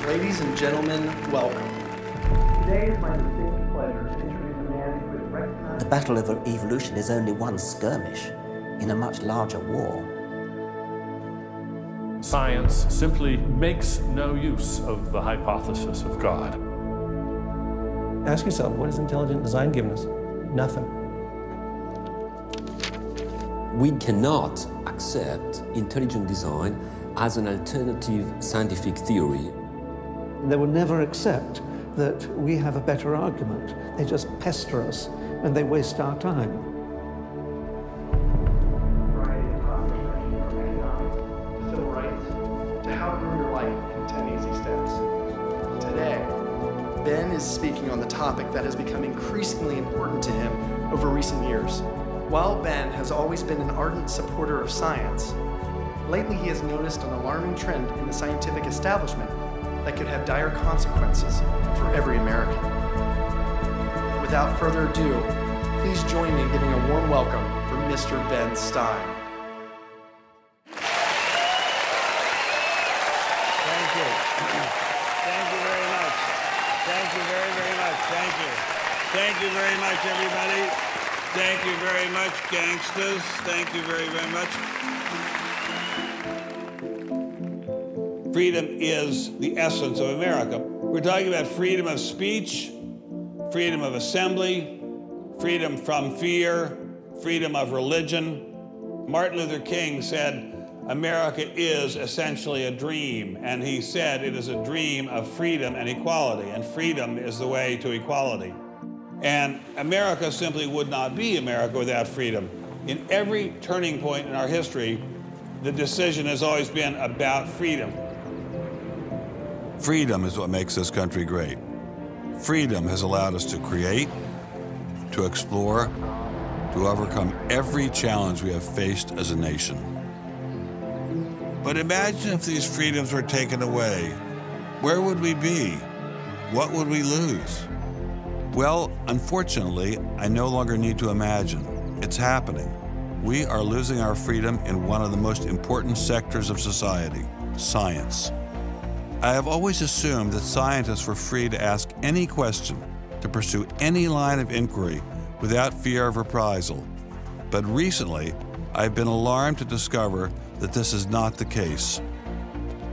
Ladies and gentlemen, welcome. Today is my distinct pleasure to introduce a man who is recognized. The battle of evolution is only one skirmish in a much larger war. Science simply makes no use of the hypothesis of God. Ask yourself, what has intelligent design given us? Nothing. We cannot accept intelligent design as an alternative scientific theory. They will never accept that we have a better argument. They just pester us and they waste our time. Civil rights, to how to ruin your life in 10 easy steps. Today, Ben is speaking on the topic that has become increasingly important to him over recent years. While Ben has always been an ardent supporter of science, lately he has noticed an alarming trend in the scientific establishment that could have dire consequences for every American. Without further ado, please join me in giving a warm welcome for Mr. Ben Stein. Thank you. Thank you very much. Thank you very, very much. Thank you. Thank you very much, everybody. Thank you very much, gangsters. Thank you very, very much. Freedom is the essence of America. We're talking about freedom of speech, freedom of assembly, freedom from fear, freedom of religion. Martin Luther King said, America is essentially a dream, and he said it is a dream of freedom and equality, and freedom is the way to equality. And America simply would not be America without freedom. In every turning point in our history, the decision has always been about freedom. Freedom is what makes this country great. Freedom has allowed us to create, to explore, to overcome every challenge we have faced as a nation. But imagine if these freedoms were taken away. Where would we be? What would we lose? Well, unfortunately, I no longer need to imagine. It's happening. We are losing our freedom in one of the most important sectors of society, science. I have always assumed that scientists were free to ask any question, to pursue any line of inquiry without fear of reprisal. But recently, I've been alarmed to discover that this is not the case.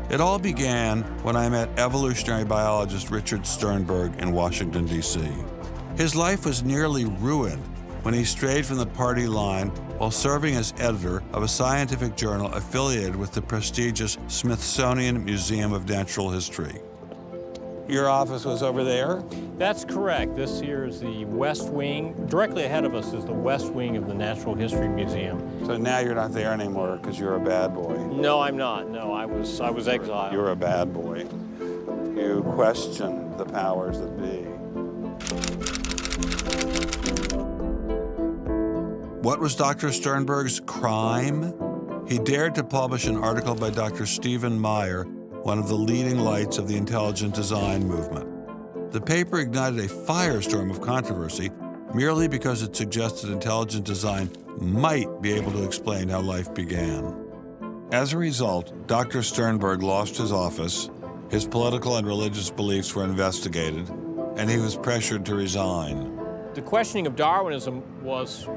It all began when I met evolutionary biologist Richard Sternberg in Washington, D.C. His life was nearly ruined when he strayed from the party line while serving as editor of a scientific journal affiliated with the prestigious Smithsonian Museum of Natural History. Your office was over there? That's correct. This here is the West Wing. Directly ahead of us is the West Wing of the Natural History Museum. So now you're not there anymore because you're a bad boy. No, I'm not. No, I was exiled. You're a bad boy. You questioned the powers that be. What was Dr. Sternberg's crime? He dared to publish an article by Dr. Stephen Meyer, one of the leading lights of the intelligent design movement. The paper ignited a firestorm of controversy merely because it suggested intelligent design might be able to explain how life began. As a result, Dr. Sternberg lost his office, his political and religious beliefs were investigated, and he was pressured to resign. The questioning of Darwinism was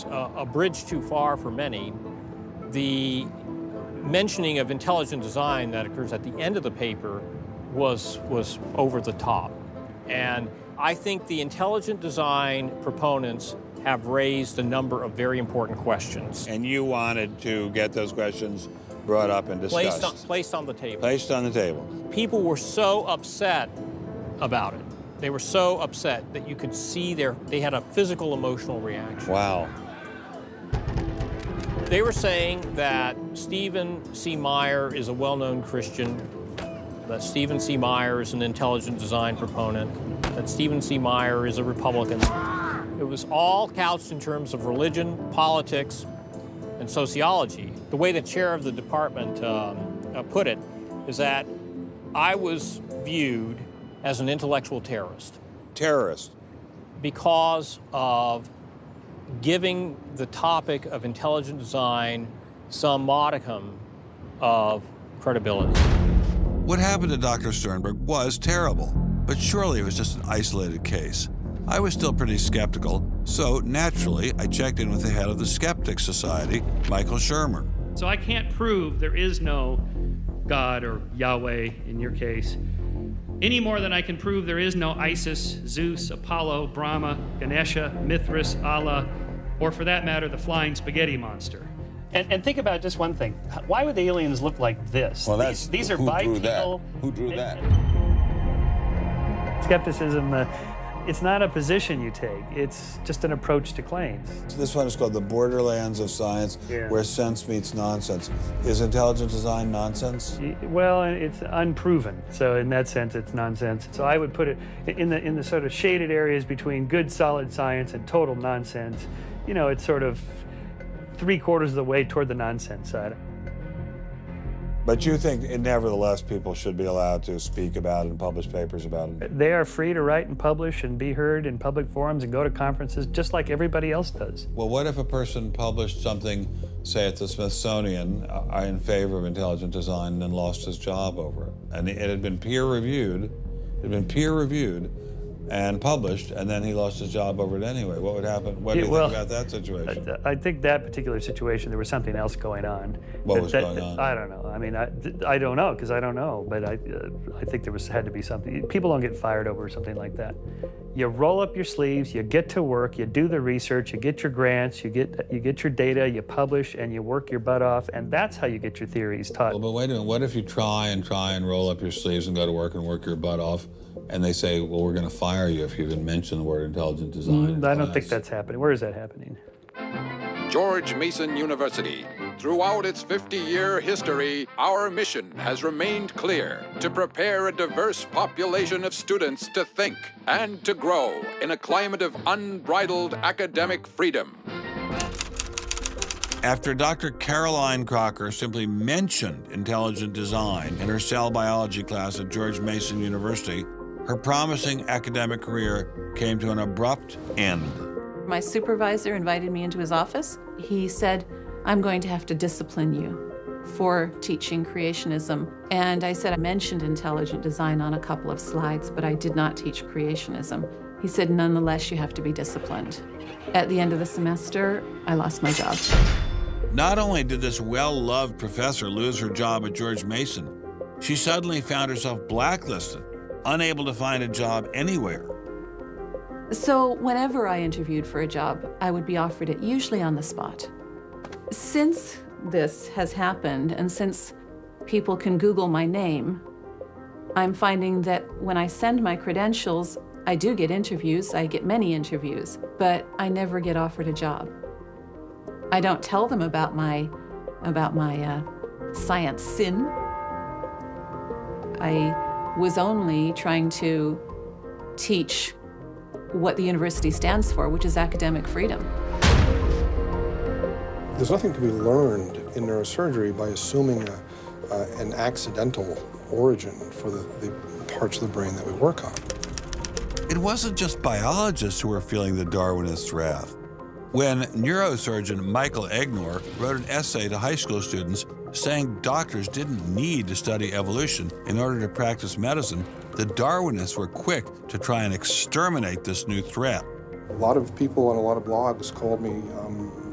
a bridge too far for many. The mentioning of intelligent design that occurs at the end of the paper was over the top. And I think the intelligent design proponents have raised a number of very important questions. And you wanted to get those questions brought up and discussed. Placed on the table. Placed on the table. People were so upset about it. They were so upset that you could see they had a physical, emotional reaction. Wow. They were saying that Stephen C. Meyer is a well-known Christian, that Stephen C. Meyer is an intelligent design proponent, that Stephen C. Meyer is a Republican. It was all couched in terms of religion, politics, and sociology. The way the chair of the department put it is that I was viewed as an intellectual terrorist. Terrorist? Because of giving the topic of intelligent design some modicum of credibility. What happened to Dr. Sternberg was terrible, but surely it was just an isolated case. I was still pretty skeptical, so naturally I checked in with the head of the Skeptics Society, Michael Shermer. So I can't prove there is no God or Yahweh in your case, any more than I can prove there is no Isis, Zeus, Apollo, Brahma, Ganesha, Mithras, Allah, or for that matter, the flying spaghetti monster. And think about just one thing. Why would the aliens look like this? Well, these are bipedal. Who drew that? Skepticism, it's not a position you take. It's just an approach to claims. This one is called the borderlands of science, where sense meets nonsense. Is intelligent design nonsense? Well, it's unproven. So in that sense, it's nonsense. So I would put it in the sort of shaded areas between good, solid science and total nonsense. You know, it's sort of 3/4 of the way toward the nonsense side. But you think, nevertheless, people should be allowed to speak about it and publish papers about it? They are free to write and publish and be heard in public forums and go to conferences just like everybody else does. Well, what if a person published something, say at the Smithsonian, in favor of intelligent design and then lost his job over it? And it had been peer-reviewed, and published, and then he lost his job over it anyway. What would happen? What do you think about that situation? I think that particular situation, there was something else going on. What was going on? I don't know. I mean, I don't know, because I don't know, but I think there had to be something. People don't get fired over something like that. You roll up your sleeves, you get to work, you do the research, you get your grants, you get your data, you publish, and you work your butt off, and that's how you get your theories taught. Well, but wait a minute, what if you try and roll up your sleeves and go to work and work your butt off, and they say, well, we're going to fire you if you even mention the word intelligent design? I don't think that's happening. Where is that happening? George Mason University. Throughout its 50-year history, our mission has remained clear: to prepare a diverse population of students to think and to grow in a climate of unbridled academic freedom. After Dr. Caroline Crocker simply mentioned intelligent design in her cell biology class at George Mason University, her promising academic career came to an abrupt end. My supervisor invited me into his office. He said, "I'm going to have to discipline you for teaching creationism." And I said, I mentioned intelligent design on a couple of slides, but I did not teach creationism. He said, "Nonetheless, you have to be disciplined." At the end of the semester, I lost my job. Not only did this well-loved professor lose her job at George Mason, she suddenly found herself blacklisted, unable to find a job anywhere. So whenever I interviewed for a job, I would be offered it, usually on the spot. Since this has happened, and since people can Google my name, I'm finding that when I send my credentials, I do get interviews, I get many interviews, but I never get offered a job. I don't tell them about my science sin. I was only trying to teach what the university stands for, which is academic freedom. There's nothing to be learned in neurosurgery by assuming an accidental origin for the parts of the brain that we work on. It wasn't just biologists who were feeling the Darwinist wrath. When neurosurgeon Michael Egnor wrote an essay to high school students saying doctors didn't need to study evolution in order to practice medicine, the Darwinists were quick to try and exterminate this new threat. A lot of people on a lot of blogs called me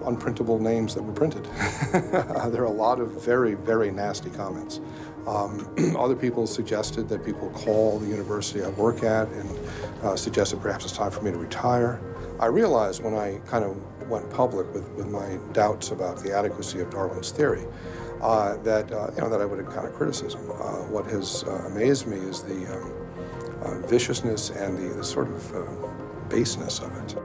unprintable names that were printed. There are a lot of very, very nasty comments. Other people suggested that people call the university I work at and suggested perhaps it's time for me to retire. I realized when I kind of went public with my doubts about the adequacy of Darwin's theory that I would encounter criticism. What has amazed me is the viciousness and the sort of baseness of it.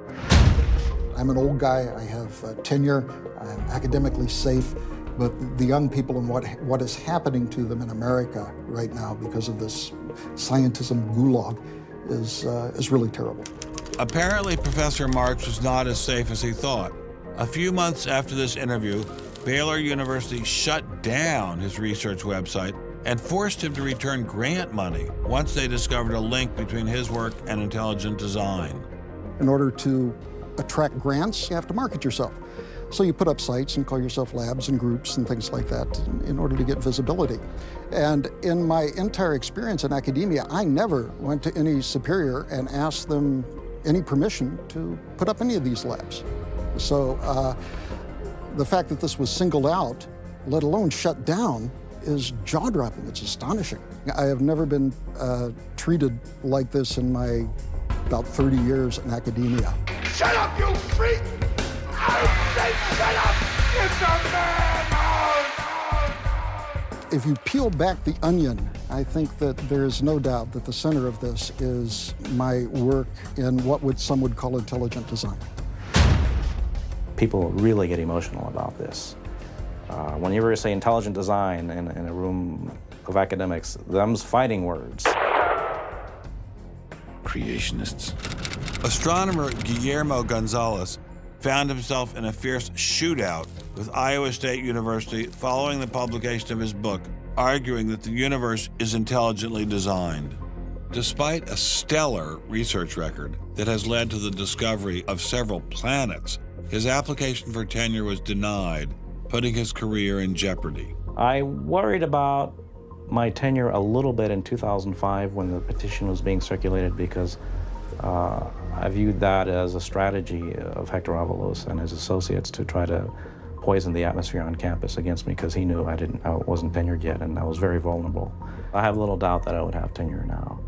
I'm an old guy, I have tenure, I'm academically safe, but the young people and what is happening to them in America right now because of this scientism gulag is really terrible. Apparently, Professor Marks was not as safe as he thought. A few months after this interview, Baylor University shut down his research website and forced him to return grant money once they discovered a link between his work and intelligent design. In order to attract grants, you have to market yourself. So you put up sites and call yourself labs and groups and things like that in order to get visibility. And in my entire experience in academia, I never went to any superior and asked them any permission to put up any of these labs. So the fact that this was singled out, let alone shut down, is jaw-dropping. It's astonishing. I have never been treated like this in my about 30 years in academia. Shut up, you freak! I say shut up! It's a madhouse! If you peel back the onion, I think that there is no doubt that the center of this is my work in what some would call intelligent design. People really get emotional about this. Whenever you say intelligent design in a room of academics, them's fighting words. Creationists. Astronomer Guillermo Gonzalez found himself in a fierce shootout with Iowa State University following the publication of his book, arguing that the universe is intelligently designed. Despite a stellar research record that has led to the discovery of several planets, his application for tenure was denied, putting his career in jeopardy. I worried about my tenure a little bit in 2005 when the petition was being circulated because I viewed that as a strategy of Hector Avalos and his associates to try to poison the atmosphere on campus against me because he knew I wasn't tenured yet and I was very vulnerable. I have little doubt that I would have tenure now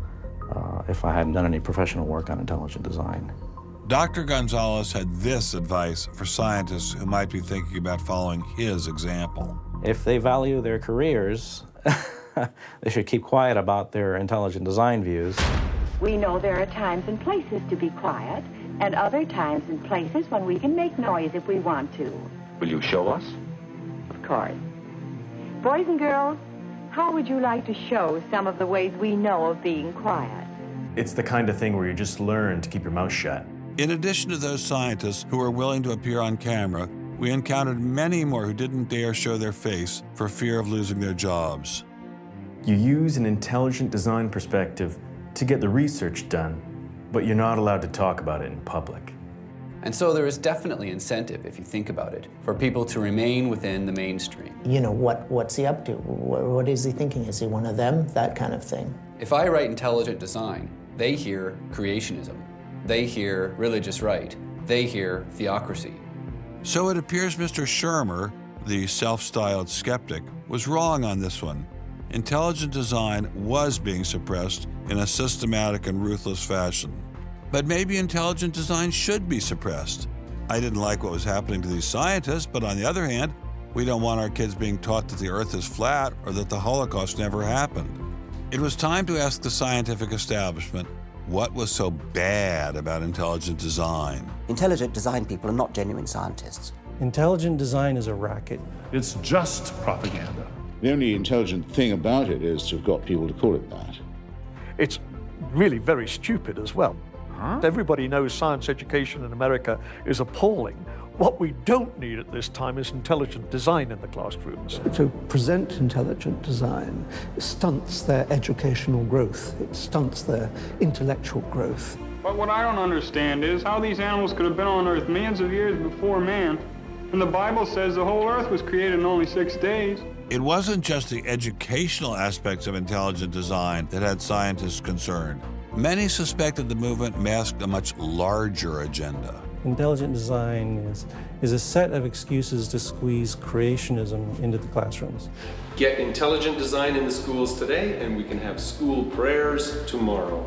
if I hadn't done any professional work on intelligent design. Dr. Gonzalez had this advice for scientists who might be thinking about following his example. If they value their careers, they should keep quiet about their intelligent design views. We know there are times and places to be quiet, and other times and places when we can make noise if we want to. Will you show us? Of course. Boys and girls, how would you like to show some of the ways we know of being quiet? It's the kind of thing where you just learn to keep your mouth shut. In addition to those scientists who were willing to appear on camera, we encountered many more who didn't dare show their face for fear of losing their jobs. You use an intelligent design perspective to get the research done, but you're not allowed to talk about it in public. And so there is definitely incentive, if you think about it, for people to remain within the mainstream. You know, what's he up to? What is he thinking? Is he one of them? That kind of thing. If I write intelligent design, they hear creationism. They hear religious right. They hear theocracy. So it appears Mr. Shermer, the self-styled skeptic, was wrong on this one. Intelligent design was being suppressed in a systematic and ruthless fashion. But maybe intelligent design should be suppressed. I didn't like what was happening to these scientists, but on the other hand, we don't want our kids being taught that the Earth is flat or that the Holocaust never happened. It was time to ask the scientific establishment what was so bad about intelligent design. Intelligent design people are not genuine scientists. Intelligent design is a racket. It's just propaganda. The only intelligent thing about it is to have got people to call it that. It's really very stupid as well. Everybody knows science education in America is appalling. What we don't need at this time is intelligent design in the classrooms. To present intelligent design stunts their educational growth. It stunts their intellectual growth. But what I don't understand is how these animals could have been on Earth millions of years before man. And the Bible says the whole Earth was created in only 6 days. It wasn't just the educational aspects of intelligent design that had scientists concerned. Many suspected the movement masked a much larger agenda. Intelligent design is a set of excuses to squeeze creationism into the classrooms. Get intelligent design in the schools today, and we can have school prayers tomorrow.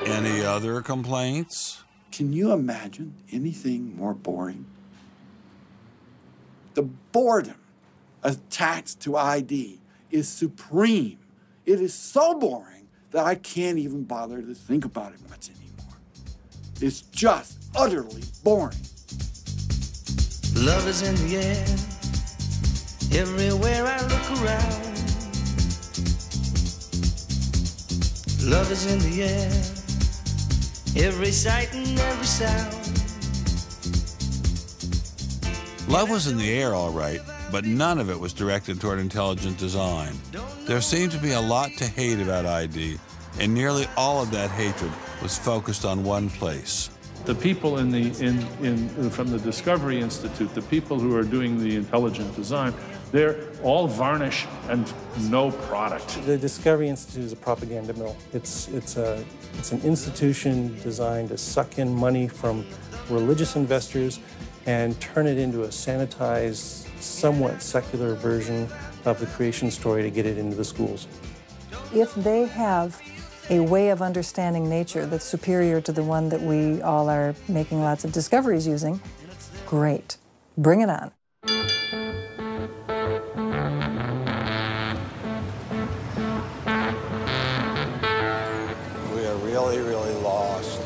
Any other complaints? Can you imagine anything more boring? The boredom attached to ID is supreme. It is so boring that I can't even bother to think about it much anymore. It's just utterly boring. Love is in the air, everywhere I look around. Love is in the air, every sight and every sound. Love was in the air, all right, but none of it was directed toward intelligent design. There seemed to be a lot to hate about ID, and nearly all of that hatred was focused on one place. The people from the Discovery Institute, the people who are doing the intelligent design, they're all varnish and no product. The Discovery Institute is a propaganda mill. It's an institution designed to suck in money from religious investors and turn it into a sanitized, somewhat secular version of the creation story to get it into the schools. If they have a way of understanding nature that's superior to the one that we all are making lots of discoveries using, great. Bring it on. We are really, really lost.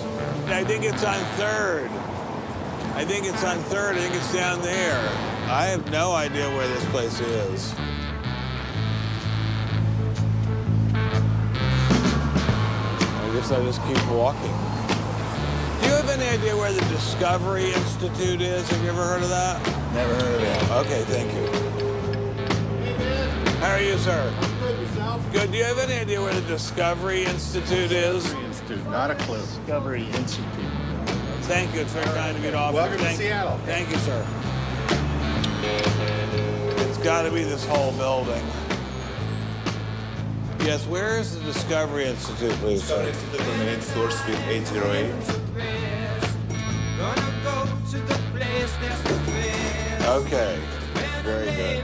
I think it's on 3rd. I think it's on 3rd. I think it's down there. I have no idea where this place is. I guess I'll just keep walking. Do you have any idea where the Discovery Institute is? Have you ever heard of that? Never heard of it. Okay, thank you. How are you, sir? I'm good. Yourself? Good. Do you have any idea where the Discovery Institute is? Discovery Institute, not a clue. Discovery Institute. Thank you. It's very kind of you to offer. Welcome to Seattle. Thank you, sir. It's got to be this whole building. Yes, where is the Discovery Institute, please? Discovery Institute on the 8th floor, suite 808. Okay, very good.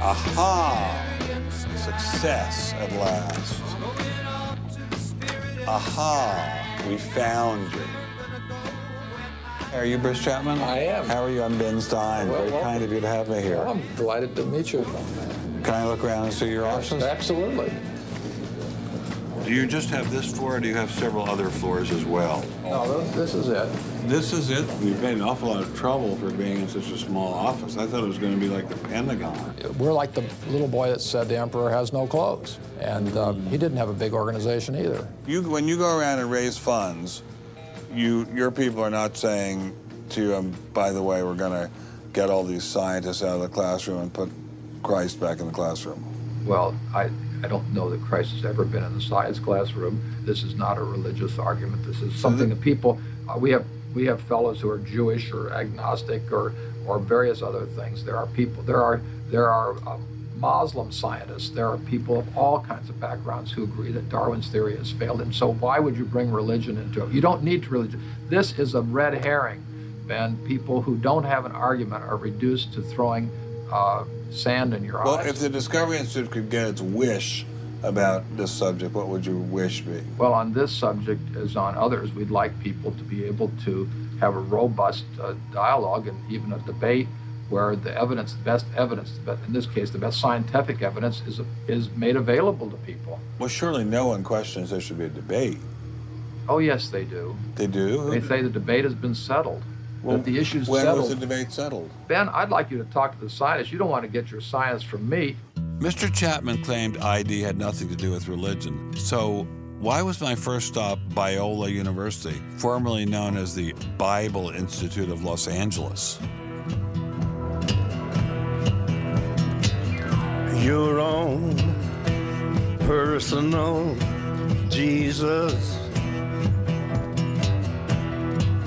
Aha! Success at last. Aha! We found you. Are you Bruce Chapman? I am. How are you? I'm Ben Stein. Well, very kind of you to have me here. Well, I'm delighted to meet you. Can I look around and see your offices? Absolutely. Do you just have this floor, or do you have several other floors as well? No, this is it. This is it? You've made an awful lot of trouble for being in such a small office. I thought it was going to be like the Pentagon. We're like the little boy that said the emperor has no clothes. And he didn't have a big organization either. When you go around and raise funds, your people are not saying to you, by the way, we're going to get all these scientists out of the classroom and put Christ back in the classroom. Well, I don't know that Christ has ever been in the science classroom. This is not a religious argument. This is something that people, we have fellows who are Jewish or agnostic or various other things. There are people, there are Muslim scientists. There are people of all kinds of backgrounds who agree that Darwin's theory has failed. And so why would you bring religion into it? You don't need religion. This is a red herring, Ben. People who don't have an argument are reduced to throwing sand in your eyes. Well, if the Discovery Institute could get its wish about this subject, what would your wish be? Well, on this subject, as on others, we'd like people to be able to have a robust dialogue and even a debate where the evidence, the best evidence, but in this case, the best scientific evidence is made available to people. Well, surely no one questions there should be a debate. Oh, yes, they do. They do? They say the debate has been settled. Well, that the issue's when settled. was the debate settled? Ben, I'd like you to talk to the scientists. You don't want to get your science from me. Mr. Chapman claimed ID had nothing to do with religion. So why was my first stop Biola University, formerly known as the Bible Institute of Los Angeles? Your own personal Jesus.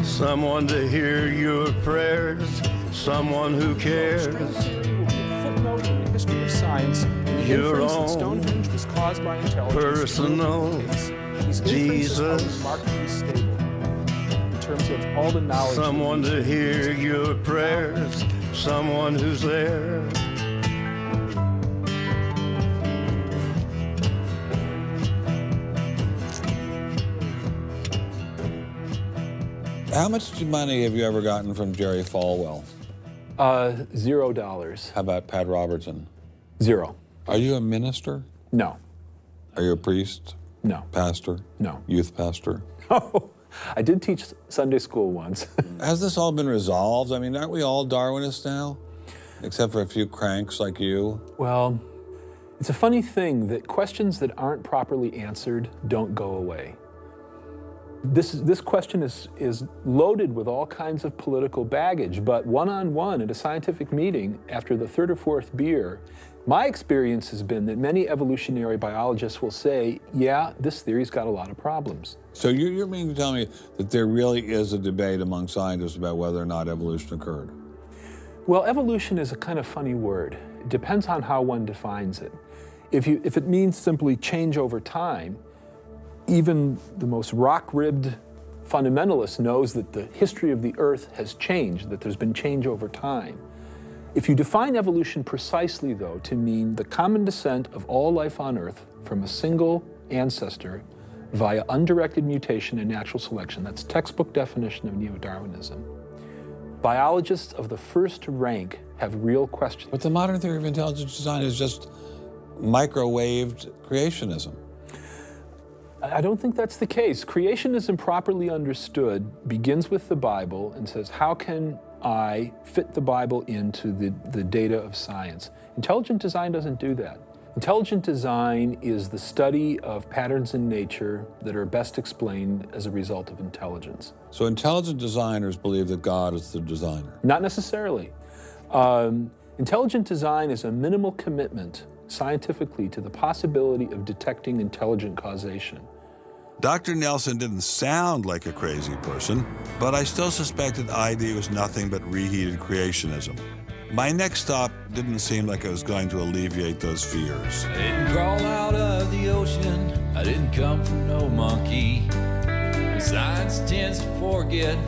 Someone to hear your prayers, someone who cares. Footnote in the history of science, the Your inference that own Stonehenge was caused by intelligence. personal These Jesus. inferences are remarkably stable in terms of all the knowledge. Someone to hear your prayers, someone who's there. How much money have you ever gotten from Jerry Falwell? $0. How about Pat Robertson? 0. Are you a minister? No. Are you a priest? No. Pastor? No. Youth pastor? Oh, I did teach Sunday school once. Has this all been resolved? I mean, aren't we all Darwinists now? Except for a few cranks like you? Well, it's a funny thing that questions that aren't properly answered don't go away. This question is loaded with all kinds of political baggage, but one-on-one at a scientific meeting after the third or fourth beer, my experience has been that many evolutionary biologists will say, yeah, this theory's got a lot of problems. So you mean to tell me that there really is a debate among scientists about whether or not evolution occurred? Well, evolution is a kind of funny word. It depends on how one defines it. If it means simply change over time, even the most rock-ribbed fundamentalist knows that the history of the Earth has changed, that there's been change over time. If you define evolution precisely, though, to mean the common descent of all life on Earth from a single ancestor via undirected mutation and natural selection, that's textbook definition of neo-Darwinism. Biologists of the first rank have real questions. But the modern theory of intelligent design is just microwaved creationism. I don't think that's the case. Creationism, properly understood, begins with the Bible and says, how can I fit the Bible into the data of science? Intelligent design doesn't do that. Intelligent design is the study of patterns in nature that are best explained as a result of intelligence. So intelligent designers believe that God is the designer? Not necessarily. Intelligent design is a minimal commitment scientifically to the possibility of detecting intelligent causation. Dr. Nelson didn't sound like a crazy person, but I still suspected ID was nothing but reheated creationism. My next stop didn't seem like it was going to alleviate those fears. I didn't crawl out of the ocean, I didn't come from no monkey. But science tends to forget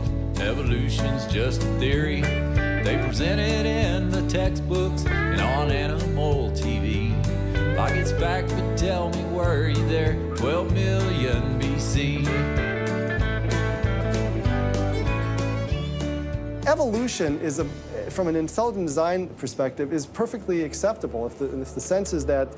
evolution's just a theory. They present it in the textbooks and on animal TV. Like it's fact, but tell me, were you there 12 million BC? Evolution is from an intelligent design perspective, is perfectly acceptable if the sense is that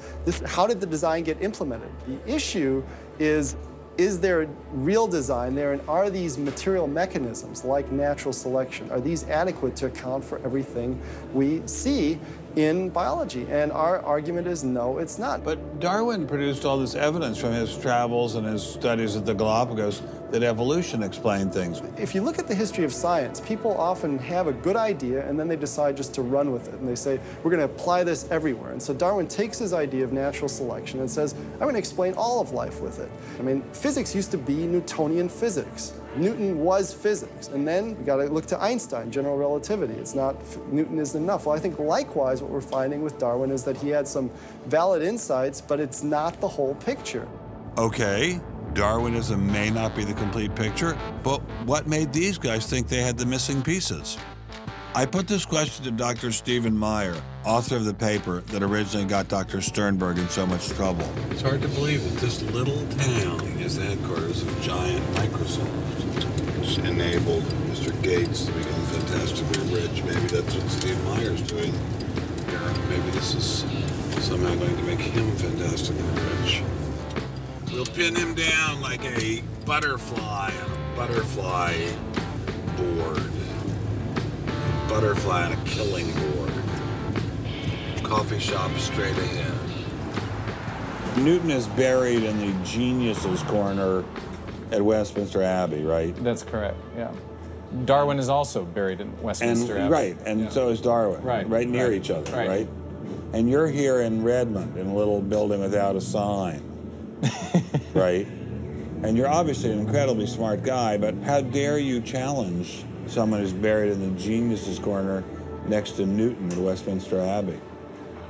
how did the design get implemented? The issue is there real design there, and are these material mechanisms like natural selection, are these adequate to account for everything we see in biology? And our argument is no, it's not. But Darwin produced all this evidence from his travels and his studies at the Galapagos that evolution explained things. If you look at the history of science, people often have a good idea and then they decide just to run with it. And they say, we're going to apply this everywhere. And so Darwin takes his idea of natural selection and says, I'm going to explain all of life with it. I mean, physics used to be Newtonian physics. Newton was physics. And then we got to look to Einstein, general relativity. It's not, Newton isn't enough. Well, I think likewise what we're finding with Darwin is that he had some valid insights, but it's not the whole picture. Okay, Darwinism may not be the complete picture, but what made these guys think they had the missing pieces? I put this question to Dr. Stephen Meyer, author of the paper that originally got Dr. Sternberg in so much trouble. It's hard to believe that this little town is the headquarters of giant Microsoft, which enabled Mr. Gates to begin fantastically rich. Maybe that's what Steve Meyer's doing here. Maybe this is somehow going to make him fantastically rich. We'll pin him down like a butterfly on a butterfly board. A butterfly on a killing board. Coffee shop straight ahead. Newton is buried in the geniuses corner at Westminster Abbey, right? That's correct, yeah. Darwin is also buried in Westminster Abbey. Right, and so is Darwin. Right near each other, right? And you're here in Redmond in a little building without a sign, right? And you're obviously an incredibly smart guy, but how dare you challenge someone who's buried in the geniuses corner next to Newton at Westminster Abbey?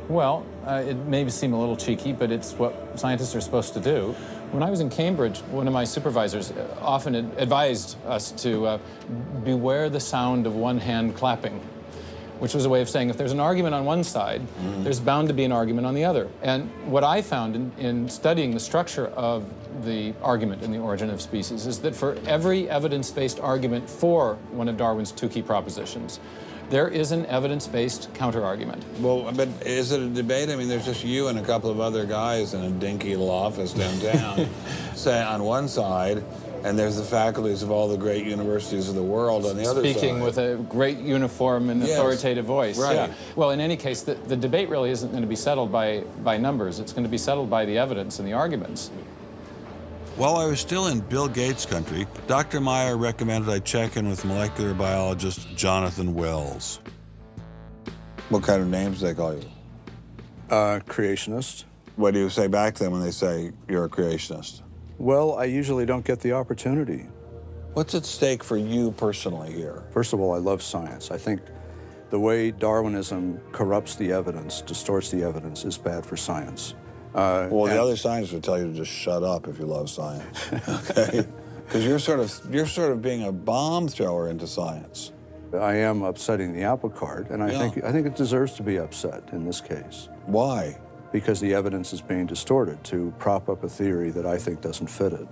Well, it may seem a little cheeky, but it's what scientists are supposed to do. When I was in Cambridge, one of my supervisors often advised us to beware the sound of one hand clapping, which was a way of saying if there's an argument on one side, there's bound to be an argument on the other. And what I found in studying the structure of the argument in The Origin of Species is that for every evidence-based argument for one of Darwin's two key propositions, there is an evidence-based counter-argument. Well, but is it a debate? I mean, there's just you and a couple of other guys in a dinky little office downtown, say on one side, and there's the faculties of all the great universities of the world on the other side. Speaking with a great uniform and authoritative voice. Right. Yeah. Well, in any case, the debate really isn't going to be settled by numbers. It's going to be settled by the evidence and the arguments. While I was still in Bill Gates country, Dr. Meyer recommended I check in with molecular biologist Jonathan Wells. What kind of names do they call you? Creationist. What do you say back to them when they say you're a creationist? Well, I usually don't get the opportunity. What's at stake for you personally here? First of all, I love science. I think the way Darwinism corrupts the evidence, distorts the evidence, is bad for science. Well, the other scientists would tell you to just shut up if you love science, okay? Because you're sort of being a bomb thrower into science. I am upsetting the apple cart, and I think it deserves to be upset in this case. Why? Because the evidence is being distorted to prop up a theory that I think doesn't fit it.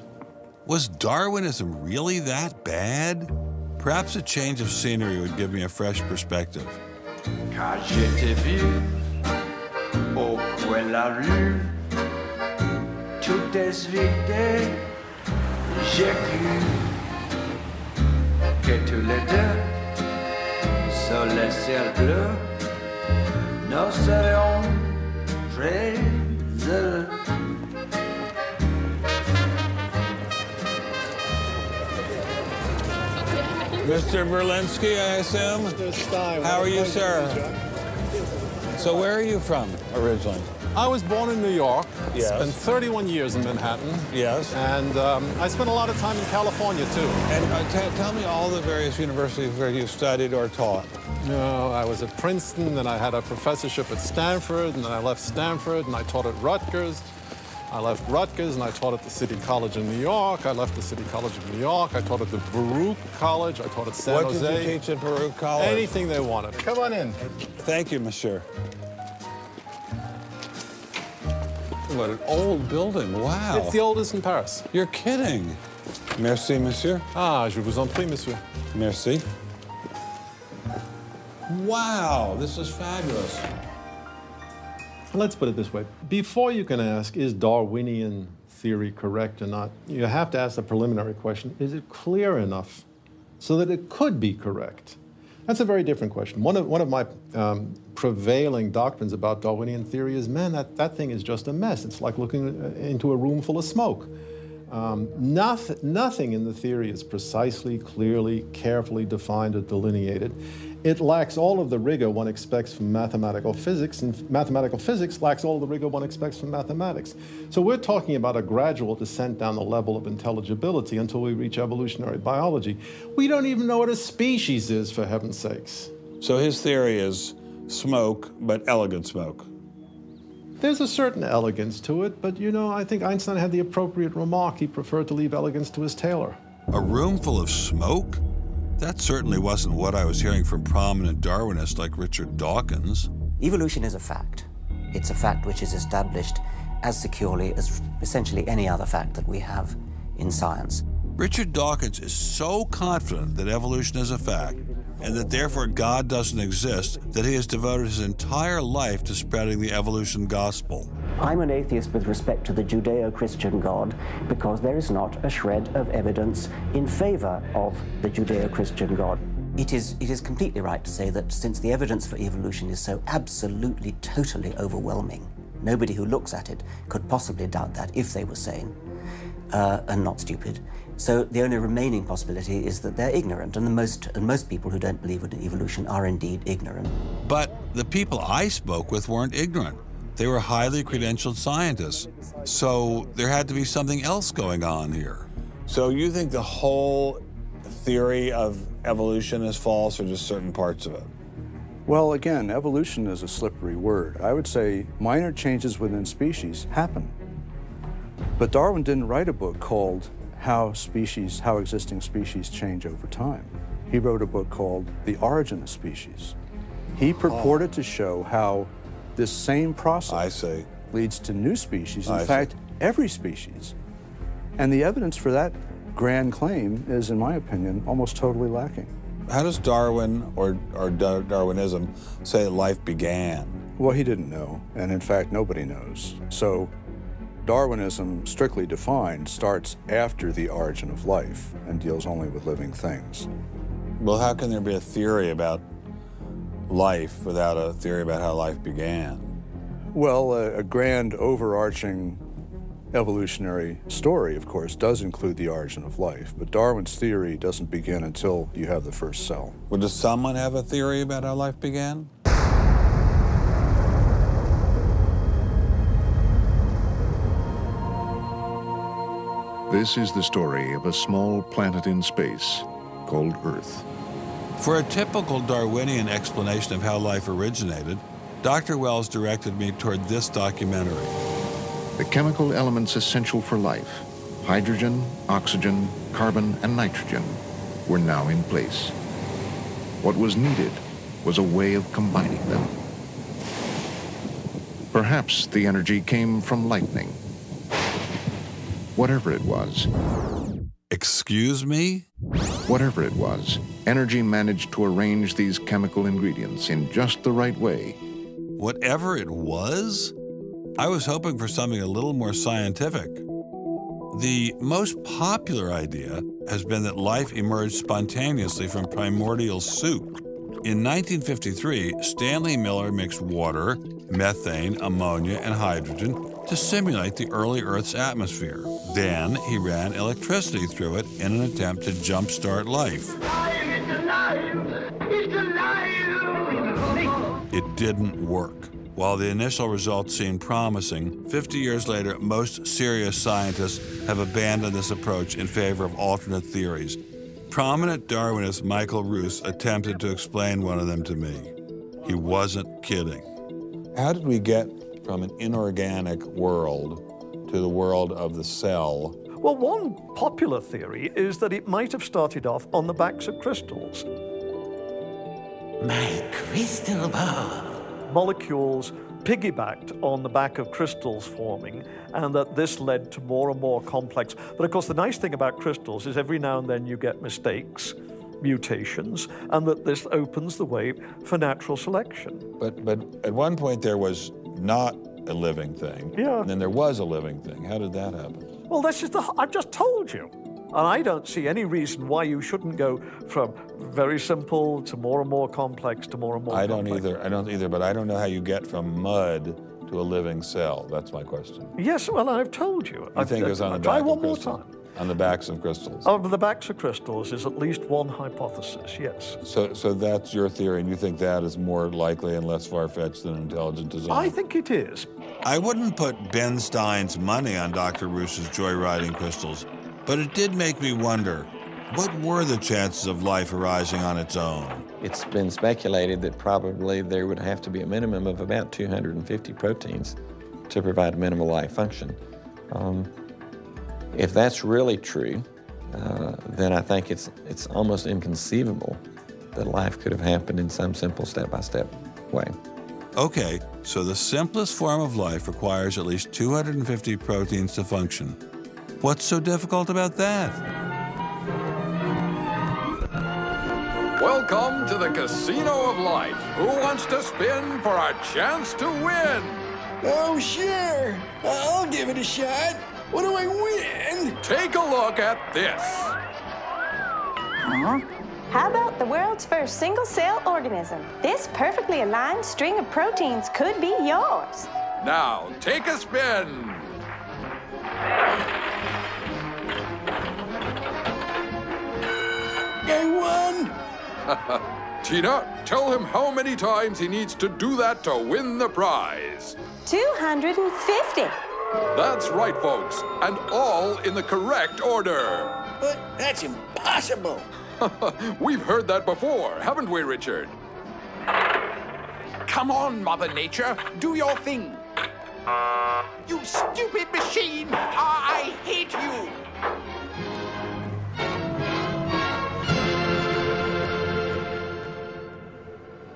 Was Darwinism really that bad? Perhaps a change of scenery would give me a fresh perspective. Quand je t'ai vu au coin de la rue, tout est vide, j'ai cru que tous les deux, sur le ciel bleu, nous serions très heureux. Mr. Berlinski, I assume? Mr. Stein. How are you, sir? So where are you from originally? I was born in New York. Yes. Spent 31 years in Manhattan. Yes. And I spent a lot of time in California, too. And tell me all the various universities where you studied or taught. No, I was at Princeton, then I had a professorship at Stanford, and then I left Stanford, and I taught at Rutgers. I left Rutgers, and I taught at the City College in New York. I left the City College of New York. I taught at the Baruch College. I taught at San Jose. What did you teach at Baruch College? Anything they wanted. Come on in. Thank you, monsieur. What an old building, wow. It's the oldest in Paris. You're kidding. Merci, monsieur. Ah, je vous en prie, monsieur. Merci. Wow, this is fabulous. Let's put it this way. Before you can ask, is Darwinian theory correct or not, you have to ask the preliminary question, is it clear enough so that it could be correct? That's a very different question. One of my prevailing doctrines about Darwinian theory is, man, that thing is just a mess. It's like looking into a room full of smoke. Nothing in the theory is precisely, clearly, carefully defined or delineated. It lacks all of the rigor one expects from mathematical physics, and mathematical physics lacks all of the rigor one expects from mathematics. So we're talking about a gradual descent down the level of intelligibility until we reach evolutionary biology. We don't even know what a species is, for heaven's sakes. So his theory is smoke, but elegant smoke. There's a certain elegance to it, but you know, I think Einstein had the appropriate remark. He preferred to leave elegance to his tailor. A room full of smoke? That certainly wasn't what I was hearing from prominent Darwinists like Richard Dawkins. Evolution is a fact. It's a fact which is established as securely as essentially any other fact that we have in science. Richard Dawkins is so confident that evolution is a fact and that therefore God doesn't exist, that he has devoted his entire life to spreading the evolution gospel. I'm an atheist with respect to the Judeo-Christian God because there is not a shred of evidence in favor of the Judeo-Christian God. It is completely right to say that since the evidence for evolution is so absolutely, totally overwhelming, nobody who looks at it could possibly doubt that if they were sane and not stupid. So the only remaining possibility is that they're ignorant, and most people who don't believe in evolution are indeed ignorant. But the people I spoke with weren't ignorant. They were highly credentialed scientists. So there had to be something else going on here. So you think the whole theory of evolution is false, or just certain parts of it? Well, again, evolution is a slippery word. I would say minor changes within species happen. But Darwin didn't write a book called How Existing Species Change Over Time. He wrote a book called The Origin of Species. He purported to show how this same process leads to new species, in fact, every species. And the evidence for that grand claim is, in my opinion, almost totally lacking. How does Darwin or Darwinism say life began? Well, he didn't know, and in fact, nobody knows. So Darwinism, strictly defined, starts after the origin of life and deals only with living things. Well, how can there be a theory about life without a theory about how life began? Well, a grand overarching evolutionary story, of course, does include the origin of life, but Darwin's theory doesn't begin until you have the first cell. Well, does someone have a theory about how life began? This is the story of a small planet in space called Earth. For a typical Darwinian explanation of how life originated, Dr. Wells directed me toward this documentary. The chemical elements essential for life, hydrogen, oxygen, carbon, and nitrogen, were now in place. What was needed was a way of combining them. Perhaps the energy came from lightning. Whatever it was. Excuse me? Whatever it was, energy managed to arrange these chemical ingredients in just the right way. Whatever it was? I was hoping for something a little more scientific. The most popular idea has been that life emerged spontaneously from primordial soup. In 1953, Stanley Miller mixed water, methane, ammonia, and hydrogen to simulate the early Earth's atmosphere. Then he ran electricity through it in an attempt to jumpstart life. It's alive! It's alive! It didn't work. While the initial results seemed promising, 50 years later, most serious scientists have abandoned this approach in favor of alternate theories. Prominent Darwinist Michael Roos attempted to explain one of them to me. He wasn't kidding. How did we get from an inorganic world to the world of the cell? Well, one popular theory is that it might have started off on the backs of crystals. My crystal ball. Molecules piggybacked on the back of crystals forming, and that this led to more and more complex. But of course, the nice thing about crystals is every now and then you get mistakes, mutations, and that this opens the way for natural selection. But at one point there was not a living thing, and then there was a living thing. How did that happen? Well, that's just I've just told you. And I don't see any reason why you shouldn't go from very simple to more and more complex to more and more complex. I don't either, but I don't know how you get from mud to a living cell. That's my question. Yes, well, I've told you. I think it was on the back of crystals. On the backs of crystals. On the backs of crystals is at least one hypothesis, yes. So that's your theory, and you think that is more likely and less far-fetched than intelligent design? I think it is. I wouldn't put Ben Stein's money on Dr. Roos's joyriding crystals, but it did make me wonder, what were the chances of life arising on its own? It's been speculated that probably there would have to be a minimum of about 250 proteins to provide a minimal life function. If that's really true, then I think it's almost inconceivable that life could have happened in some simple step-by-step way. Okay, so the simplest form of life requires at least 250 proteins to function. What's so difficult about that? Welcome to the Casino of Life. Who wants to spin for a chance to win? Oh, sure. I'll give it a shot. What do I win? Take a look at this. Huh? How about the world's first single-cell organism? This perfectly aligned string of proteins could be yours. Now, take a spin. I won! Tina, tell him how many times he needs to do that to win the prize. 250. That's right, folks, and all in the correct order. But that's impossible. We've heard that before, haven't we, Richard? Come on, Mother Nature, do your thing. You stupid machine! I hate you!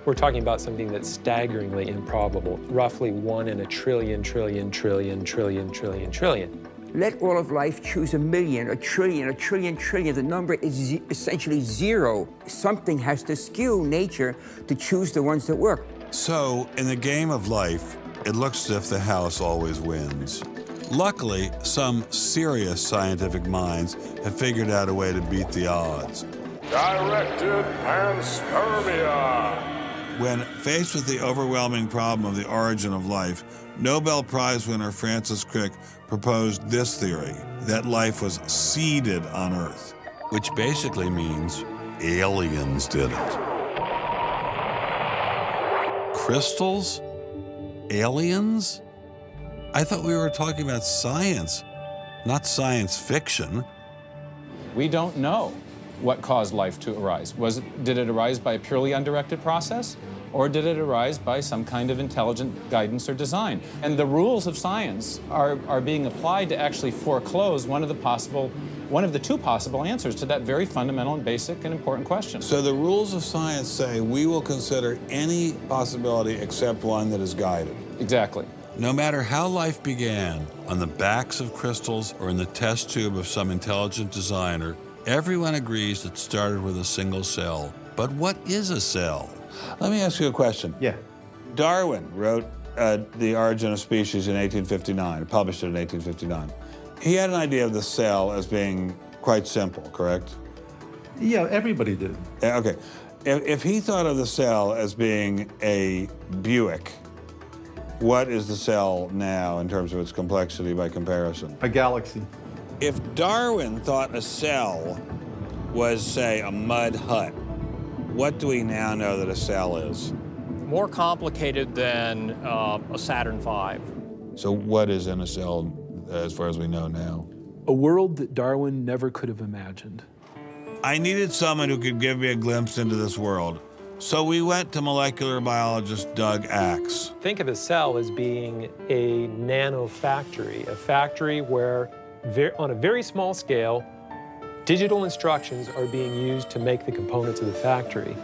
We're talking about something that's staggeringly improbable, roughly 1 in a trillion, trillion, trillion, trillion, trillion, trillion. Let all of life choose a million, a trillion, trillion. The number is essentially zero. Something has to skew nature to choose the ones that work. So, in the game of life, it looks as if the house always wins. Luckily, some serious scientific minds have figured out a way to beat the odds. Directed panspermia. When faced with the overwhelming problem of the origin of life, Nobel Prize winner Francis Crick proposed this theory, that life was seeded on Earth, which basically means aliens did it. Crystals? Aliens? I thought we were talking about science, not science fiction. We don't know what caused life to arise. Did it arise by a purely undirected process? Or did it arise by some kind of intelligent guidance or design? And the rules of science are being applied to actually foreclose one of the two possible answers to that very fundamental and basic and important question. So the rules of science say we will consider any possibility except one that is guided. Exactly. No matter how life began, on the backs of crystals or in the test tube of some intelligent designer, everyone agrees it started with a single cell. But what is a cell? Let me ask you a question. Yeah. Darwin wrote The Origin of Species in 1859, published it in 1859. He had an idea of the cell as being quite simple, correct? Yeah, everybody did. Okay. If he thought of the cell as being a Buick, what is the cell now in terms of its complexity by comparison? A galaxy. If Darwin thought a cell was, say, a mud hut, what do we now know that a cell is? More complicated than a Saturn V. So what is in a cell as far as we know now? A world that Darwin never could have imagined. I needed someone who could give me a glimpse into this world. So we went to molecular biologist Doug Axe. Think of a cell as being a nanofactory, a factory where on a very small scale, digital instructions are being used to make the components of the factory.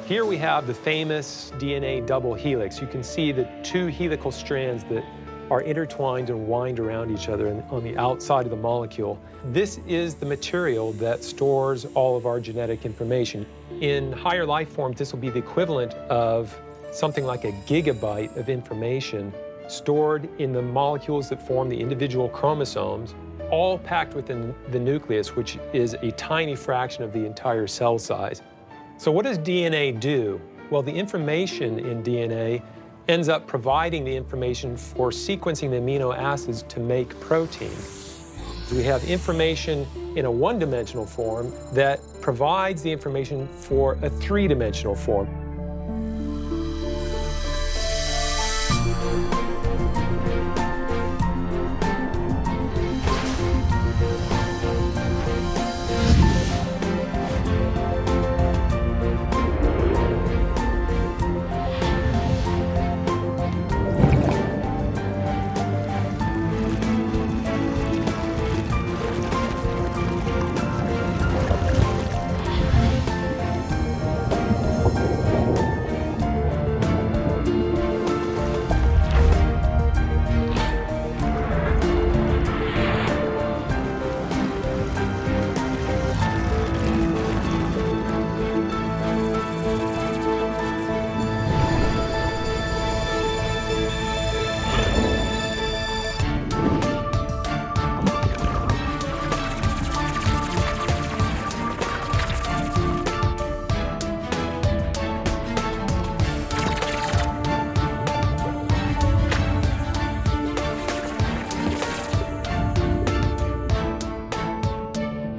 Here we have the famous DNA double helix. You can see the two helical strands that are intertwined and wind around each other on the outside of the molecule. This is the material that stores all of our genetic information. In higher life forms, this will be the equivalent of something like a gigabyte of information stored in the molecules that form the individual chromosomes, all packed within the nucleus, which is a tiny fraction of the entire cell size. So what does DNA do? Well, the information in DNA ends up providing the information for sequencing the amino acids to make protein. We have information in a one-dimensional form that provides the information for a three-dimensional form.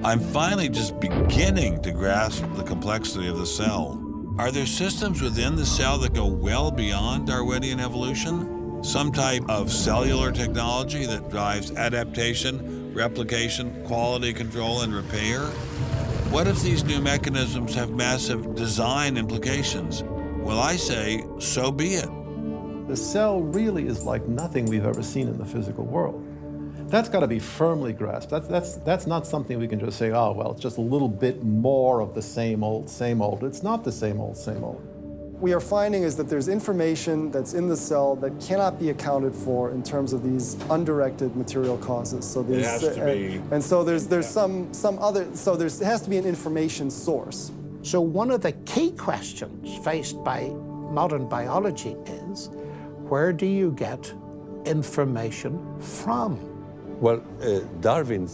I'm finally just beginning to grasp the complexity of the cell. Are there systems within the cell that go well beyond Darwinian evolution? Some type of cellular technology that drives adaptation, replication, quality control, and repair? What if these new mechanisms have massive design implications? Well, I say, so be it. The cell really is like nothing we've ever seen in the physical world. That's got to be firmly grasped. That's not something we can just say, oh, well, it's just a little bit more of the same old, same old. It's not the same old, same old. We are finding is that there's information that's in the cell that cannot be accounted for in terms of these undirected material causes. So there's, it has to be. And so there's some other, so it has to be an information source. So one of the key questions faced by modern biology is, where do you get information from? Well, Darwin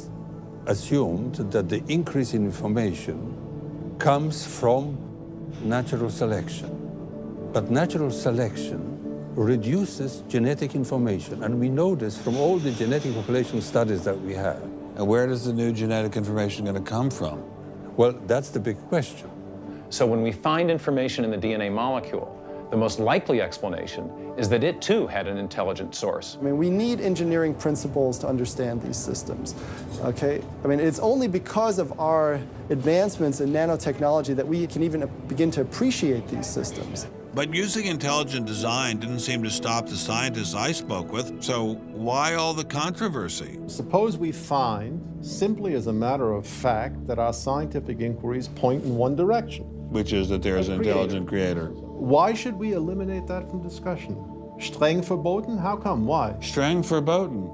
assumed that the increase in information comes from natural selection. But natural selection reduces genetic information, and we know this from all the genetic population studies that we have. And where does the new genetic information going to come from? Well, that's the big question. So when we find information in the DNA molecule, the most likely explanation is that it too had an intelligent source. I mean, we need engineering principles to understand these systems, okay? I mean, it's only because of our advancements in nanotechnology that we can even begin to appreciate these systems. But using intelligent design didn't seem to stop the scientists I spoke with, so why all the controversy? Suppose we find, simply as a matter of fact, that our scientific inquiries point in one direction. Which is that there is an intelligent creator. Why should we eliminate that from discussion? Streng verboten? How come? Why? Streng verboten.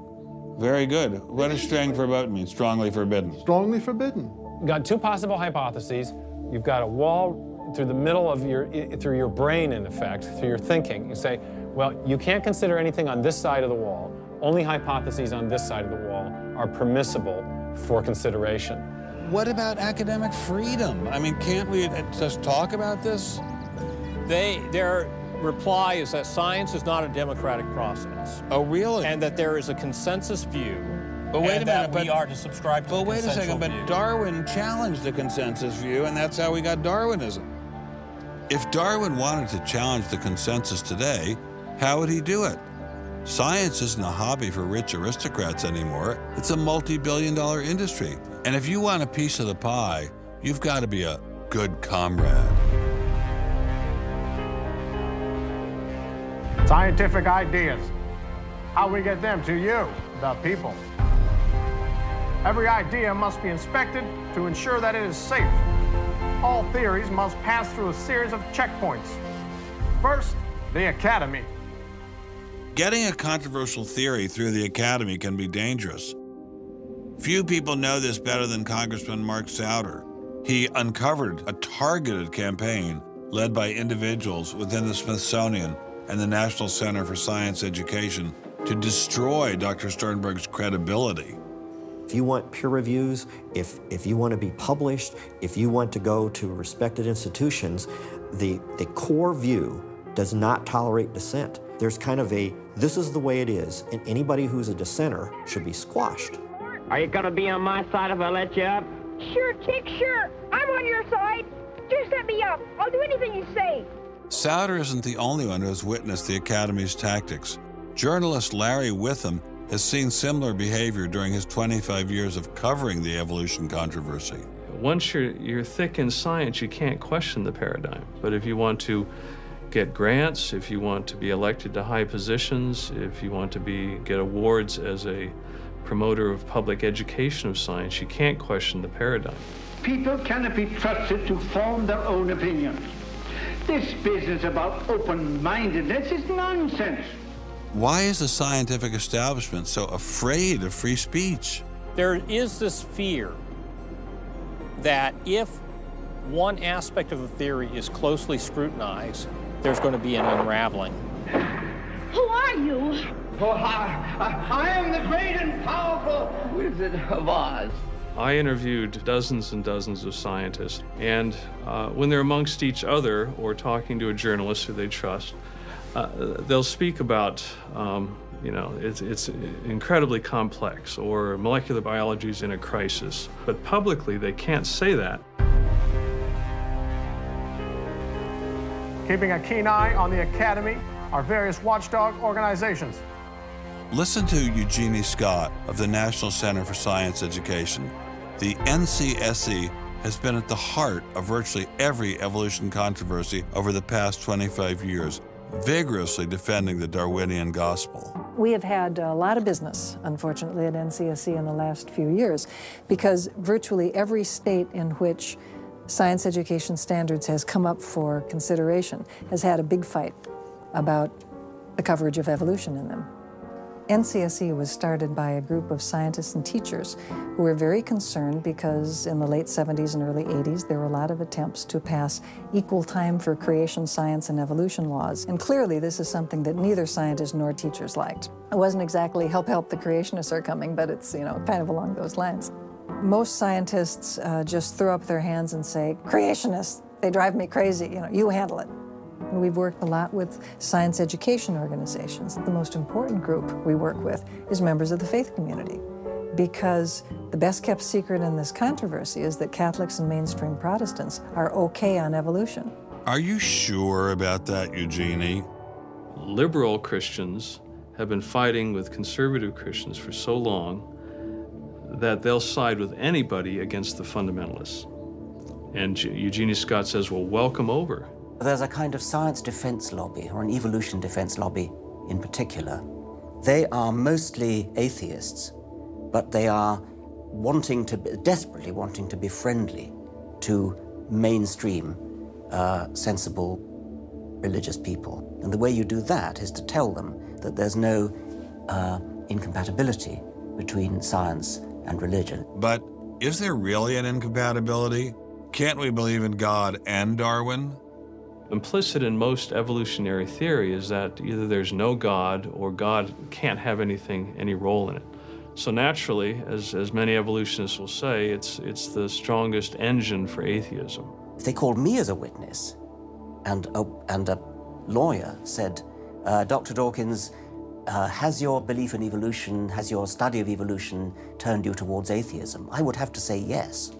Very good. What does streng verboten mean? Strongly forbidden. Strongly forbidden. You've got two possible hypotheses. You've got a wall through the middle of through your brain, in effect, through your thinking. You say, well, you can't consider anything on this side of the wall. Only hypotheses on this side of the wall are permissible for consideration. What about academic freedom? I mean, can't we just talk about this? Their reply is that science is not a democratic process. Oh, really? And that there is a consensus view. But wait a minute, we are to subscribe to the wait a second, but view. Darwin challenged the consensus view, and that's how we got Darwinism. If Darwin wanted to challenge the consensus today, how would he do it? Science isn't a hobby for rich aristocrats anymore. It's a multi-billion-dollar industry. And if you want a piece of the pie, you've got to be a good comrade. Scientific ideas. How we get them to you, the people. Every idea must be inspected to ensure that it is safe. All theories must pass through a series of checkpoints. First, the Academy. Getting a controversial theory through the Academy can be dangerous. Few people know this better than Congressman Mark Souder. He uncovered a targeted campaign led by individuals within the Smithsonian and the National Center for Science Education to destroy Dr. Sternberg's credibility. If you want peer reviews, if you want to be published, if you want to go to respected institutions, the core view does not tolerate dissent. There's kind of a, this is the way it is, and anybody who's a dissenter should be squashed. Are you gonna be on my side if I let you up? Sure, Chick, sure. I'm on your side. Just let me up. I'll do anything you say. Souder isn't the only one who has witnessed the Academy's tactics. Journalist Larry Witham has seen similar behavior during his 25 years of covering the evolution controversy. Once you're thick in science, you can't question the paradigm. But if you want to get grants, if you want to be elected to high positions, if you want to get awards as a promoter of public education of science, you can't question the paradigm. People cannot be trusted to form their own opinions. This business about open-mindedness is nonsense. Why is the scientific establishment so afraid of free speech? There is this fear that if one aspect of the theory is closely scrutinized, there's going to be an unraveling. Who are you? Oh, I am the great and powerful Wizard of Oz. I interviewed dozens and dozens of scientists, and when they're amongst each other or talking to a journalist who they trust, they'll speak about You know, it's incredibly complex, or molecular biology is in a crisis. But publicly, they can't say that. Keeping a keen eye on the Academy, our various watchdog organizations. Listen to Eugenie Scott of the National Center for Science Education. The NCSE has been at the heart of virtually every evolution controversy over the past 25 years, vigorously defending the Darwinian gospel. We have had a lot of business, unfortunately, at NCSE in the last few years, because virtually every state in which science education standards has come up for consideration has had a big fight about the coverage of evolution in them. NCSE was started by a group of scientists and teachers who were very concerned because in the late 70s and early 80s there were a lot of attempts to pass equal time for creation science and evolution laws. And clearly this is something that neither scientists nor teachers liked. It wasn't exactly help the creationists are coming, but it's, you know, kind of along those lines. Most scientists just throw up their hands and say, creationists, they drive me crazy, you know, you handle it. We've worked a lot with science education organizations. The most important group we work with is members of the faith community, because the best kept secret in this controversy is that Catholics and mainstream Protestants are okay on evolution. Are you sure about that, Eugenie? Liberal Christians have been fighting with conservative Christians for so long that they'll side with anybody against the fundamentalists. And Eugenie Scott says, well, welcome over. There's a kind of science defense lobby, or an evolution defense lobby in particular. They are mostly atheists, but they are desperately wanting to be friendly to mainstream, sensible religious people. And the way you do that is to tell them that there's no incompatibility between science and religion. But is there really an incompatibility? Can't we believe in God and Darwin? Implicit in most evolutionary theory is that either there's no God or God can't have any role in it. So naturally, as many evolutionists will say, it's the strongest engine for atheism. If they called me as a witness, and a lawyer said, Dr. Dawkins, has your belief in evolution, has your study of evolution turned you towards atheism? I would have to say yes.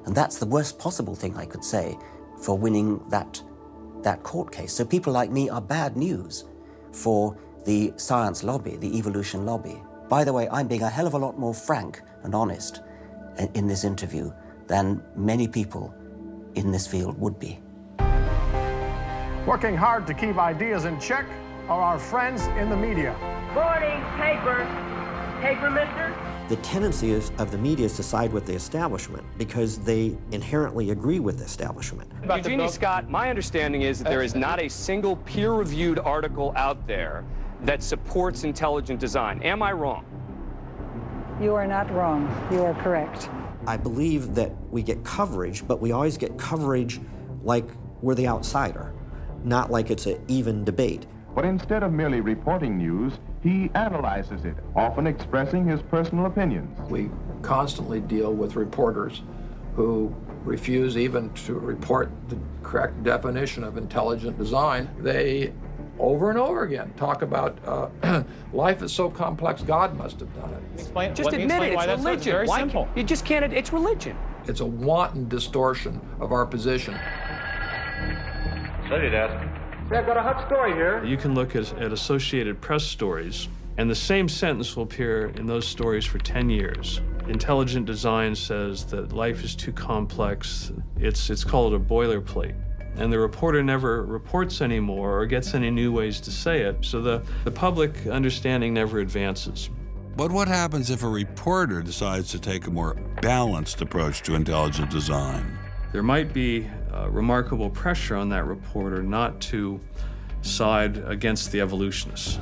And that's the worst possible thing I could say for winning that court case. So people like me are bad news for the science lobby, the evolution lobby. By the way, I'm being a hell of a lot more frank and honest in this interview than many people in this field would be. Working hard to keep ideas in check are our friends in the media. Morning, paper. Paper, mister? The tendency of the media is to side with the establishment because they inherently agree with the establishment. Eugenie Scott, my understanding is that there is not a single peer-reviewed article out there that supports intelligent design. Am I wrong? You are not wrong. You are correct. I believe that we get coverage, but we always get coverage like we're the outsider, not like it's an even debate. But instead of merely reporting news, he analyzes it, often expressing his personal opinions. We constantly deal with reporters who refuse even to report the correct definition of intelligent design. They, over and over again, talk about life is so complex, God must have done it. Just admit it, it's religion. Very simple. You just can't, it's religion. It's a wanton distortion of our position. So you'd ask. I've got a hot story here. You can look at Associated Press stories, and the same sentence will appear in those stories for 10 years. Intelligent design says that life is too complex. It's called a boilerplate. And the reporter never reports anymore or gets any new ways to say it, so the public understanding never advances. But what happens if a reporter decides to take a more balanced approach to intelligent design? There might be remarkable pressure on that reporter not to side against the evolutionists.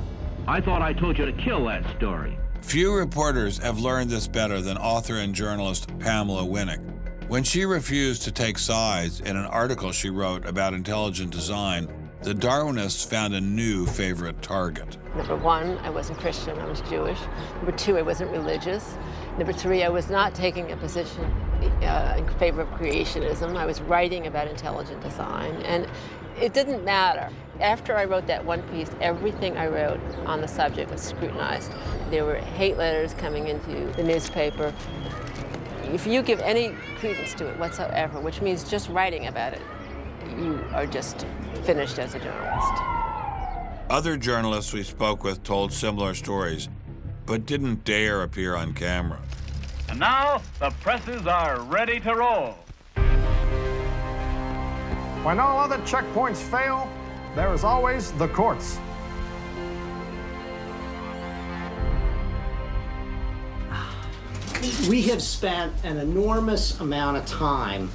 I thought I told you to kill that story. Few reporters have learned this better than author and journalist Pamela Winnick. When she refused to take sides in an article she wrote about intelligent design, the Darwinists found a new favorite target. Number one, I wasn't Christian, I was Jewish. Number two, I wasn't religious. Number three, I was not taking a position in favor of creationism. I was writing about intelligent design, and it didn't matter. After I wrote that one piece, everything I wrote on the subject was scrutinized. There were hate letters coming into the newspaper. If you give any credence to it whatsoever, which means just writing about it, you are just finished as a journalist. Other journalists we spoke with told similar stories, but didn't dare appear on camera. And now, the presses are ready to roll. When all other checkpoints fail, there is always the courts. We have spent an enormous amount of time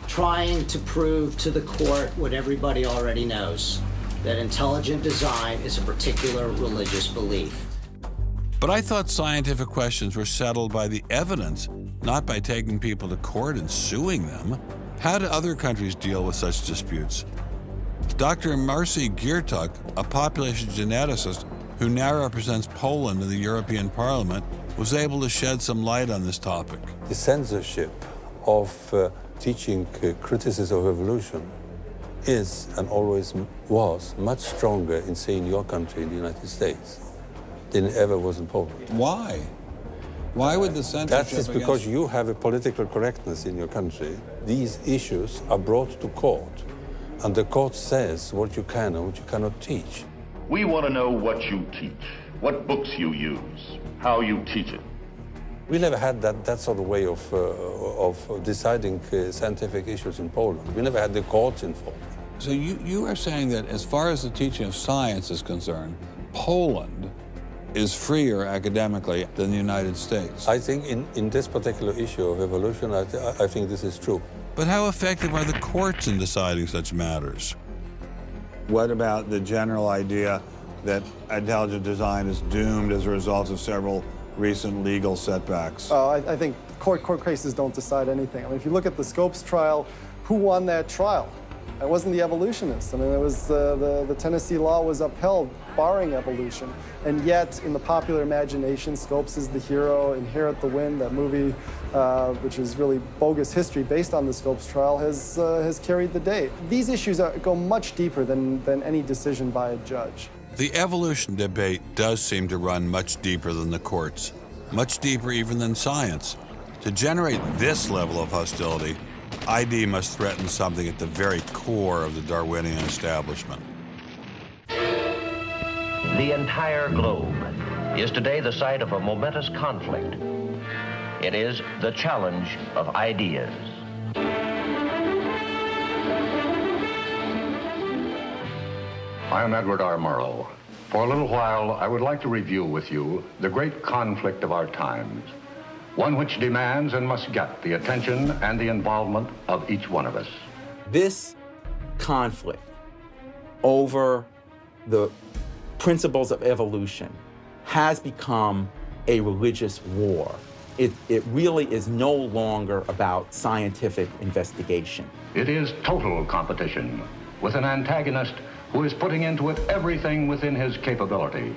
trying to prove to the court what everybody already knows, that intelligent design is a particular religious belief. But I thought scientific questions were settled by the evidence, not by taking people to court and suing them. How do other countries deal with such disputes? Dr. Marcy Giertuk, a population geneticist who now represents Poland in the European Parliament, was able to shed some light on this topic. The censorship of teaching criticism of evolution is and always was much stronger in, say, in your country, in the United States, than it ever was in Poland. Why? Why would the censorship? That is because you have a political correctness in your country. These issues are brought to court, and the court says what you can and what you cannot teach. We want to know what you teach, what books you use, how you teach it. We never had that sort of way of deciding scientific issues in Poland. We never had the courts involved. So you are saying that as far as the teaching of science is concerned, Poland is freer academically than the United States? I think in this particular issue of evolution, I think this is true. But how effective are the courts in deciding such matters? What about the general idea that intelligent design is doomed as a result of several recent legal setbacks? I think court cases don't decide anything. I mean, if you look at the Scopes trial, who won that trial? It wasn't the evolutionists. I mean, it was the Tennessee law was upheld, barring evolution. And yet, in the popular imagination, Scopes is the hero. Inherit the Wind, that movie, which is really bogus history based on the Scopes trial, has carried the day. These issues go much deeper than any decision by a judge. The evolution debate does seem to run much deeper than the courts, much deeper even than science. To generate this level of hostility, ID must threaten something at the very core of the Darwinian establishment. The entire globe is today the site of a momentous conflict. It is the challenge of ideas. I am Edward R. Murrow. For a little while, I would like to review with you the great conflict of our times, one which demands and must get the attention and the involvement of each one of us. This conflict over the principles of evolution has become a religious war. It really is no longer about scientific investigation. It is total competition with an antagonist who is putting into it everything within his capability.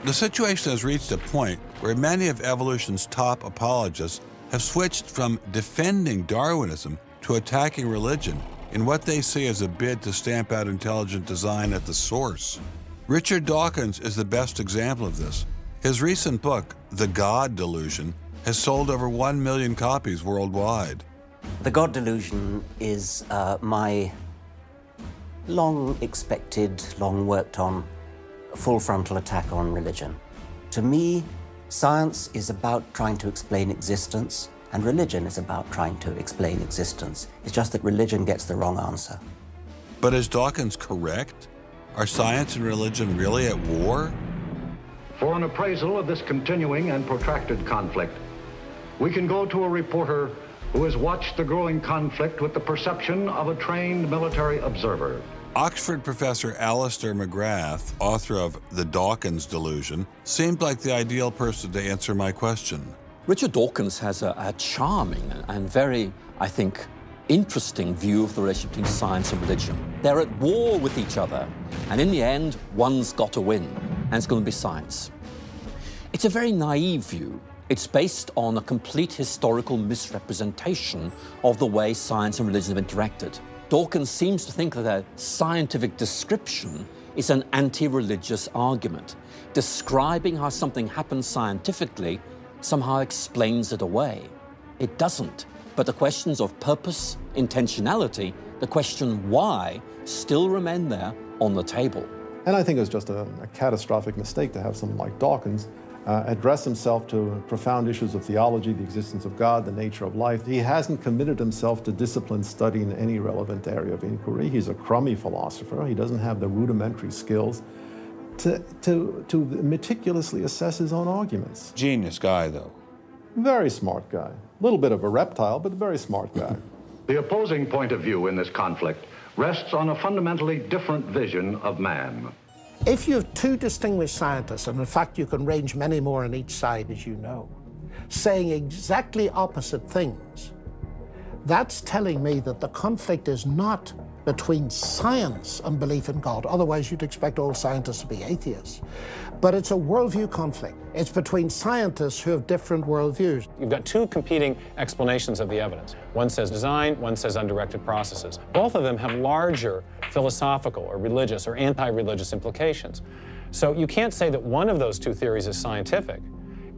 The situation has reached a point where many of evolution's top apologists have switched from defending Darwinism to attacking religion in what they see as a bid to stamp out intelligent design at the source. Richard Dawkins is the best example of this. His recent book, The God Delusion, has sold over 1 million copies worldwide. The God Delusion is my long-expected, long-worked-on full frontal attack on religion. To me, science is about trying to explain existence, and religion is about trying to explain existence. It's just that religion gets the wrong answer. But is Dawkins correct? Are science and religion really at war? For an appraisal of this continuing and protracted conflict, we can go to a reporter who has watched the growing conflict with the perception of a trained military observer. Oxford professor Alistair McGrath, author of The Dawkins Delusion, seemed like the ideal person to answer my question. Richard Dawkins has a charming and very, I think, interesting view of the relationship between science and religion. They're at war with each other, and in the end, one's got to win, and it's going to be science. It's a very naive view. It's based on a complete historical misrepresentation of the way science and religion have interacted. Dawkins seems to think that a scientific description is an anti-religious argument. Describing how something happens scientifically somehow explains it away. It doesn't. But the questions of purpose, intentionality, the question why, still remain there on the table. And I think it was just a catastrophic mistake to have someone like Dawkins address himself to profound issues of theology, the existence of God, the nature of life. He hasn't committed himself to disciplined study in any relevant area of inquiry. He's a crummy philosopher. He doesn't have the rudimentary skills to meticulously assess his own arguments. Genius guy, though. Very smart guy. A little bit of a reptile, but a very smart guy. The opposing point of view in this conflict rests on a fundamentally different vision of man. If you have two distinguished scientists, and in fact you can range many more on each side, as you know, saying exactly opposite things, that's telling me that the conflict is not between science and belief in God. Otherwise, you'd expect all scientists to be atheists. But it's a worldview conflict. It's between scientists who have different worldviews. You've got two competing explanations of the evidence. One says design, one says undirected processes. Both of them have larger philosophical or religious or anti-religious implications. So you can't say that one of those two theories is scientific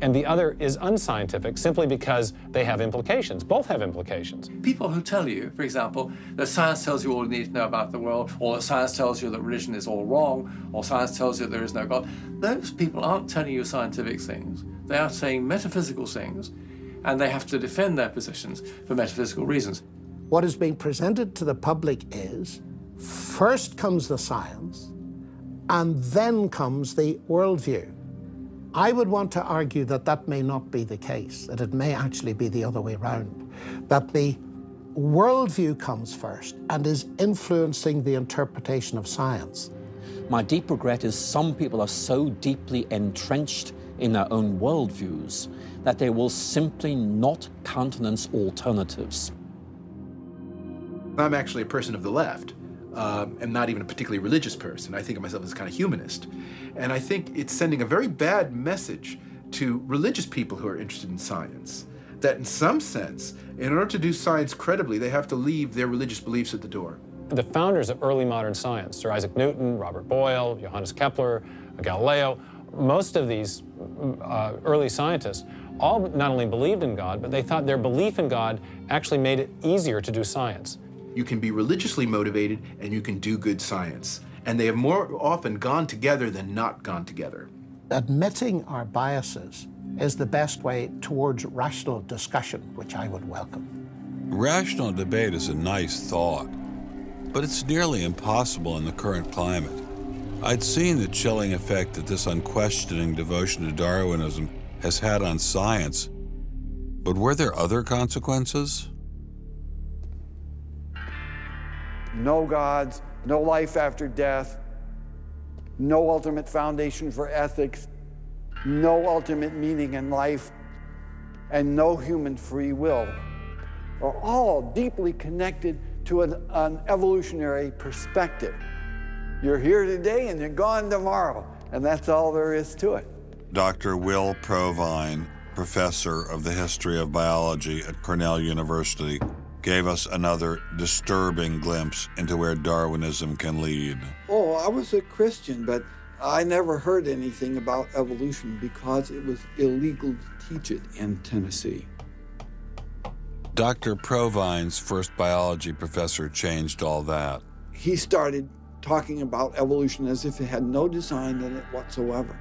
and the other is unscientific simply because they have implications. Both have implications. People who tell you, for example, that science tells you all you need to know about the world, or that science tells you that religion is all wrong, or science tells you there is no God, those people aren't telling you scientific things. They are saying metaphysical things, and they have to defend their positions for metaphysical reasons. What is being presented to the public is, first comes the science, and then comes the worldview. I would want to argue that that may not be the case, that it may actually be the other way around, that the worldview comes first and is influencing the interpretation of science. My deep regret is some people are so deeply entrenched in their own worldviews that they will simply not countenance alternatives. I'm actually a person of the left. And not even a particularly religious person. I think of myself as a kind of humanist. And I think it's sending a very bad message to religious people who are interested in science, that in some sense, in order to do science credibly, they have to leave their religious beliefs at the door. The founders of early modern science, Sir Isaac Newton, Robert Boyle, Johannes Kepler, Galileo, most of these early scientists all not only believed in God, but they thought their belief in God actually made it easier to do science. You can be religiously motivated and you can do good science. And they have more often gone together than not gone together. Admitting our biases is the best way towards rational discussion, which I would welcome. Rational debate is a nice thought, but it's nearly impossible in the current climate. I'd seen the chilling effect that this unquestioning devotion to Darwinism has had on science, but were there other consequences? No gods, no life after death, no ultimate foundation for ethics, no ultimate meaning in life, and no human free will are all deeply connected to an evolutionary perspective. You're here today and you're gone tomorrow, and that's all there is to it. Dr. Will Provine, professor of the history of biology at Cornell University, gave us another disturbing glimpse into where Darwinism can lead. Oh, I was a Christian, but I never heard anything about evolution because it was illegal to teach it in Tennessee. Dr. Provine's first biology professor changed all that. He started talking about evolution as if it had no design in it whatsoever.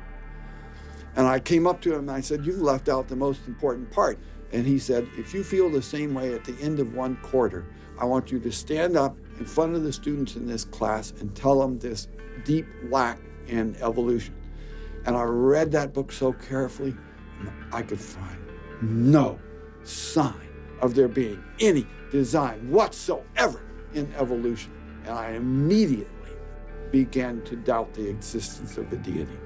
And I came up to him and I said, "You've left out the most important part." And he said, "If you feel the same way at the end of one quarter, I want you to stand up in front of the students in this class and tell them this deep lack in evolution." And I read that book so carefully, and I could find no sign of there being any design whatsoever in evolution. And I immediately began to doubt the existence of a deity.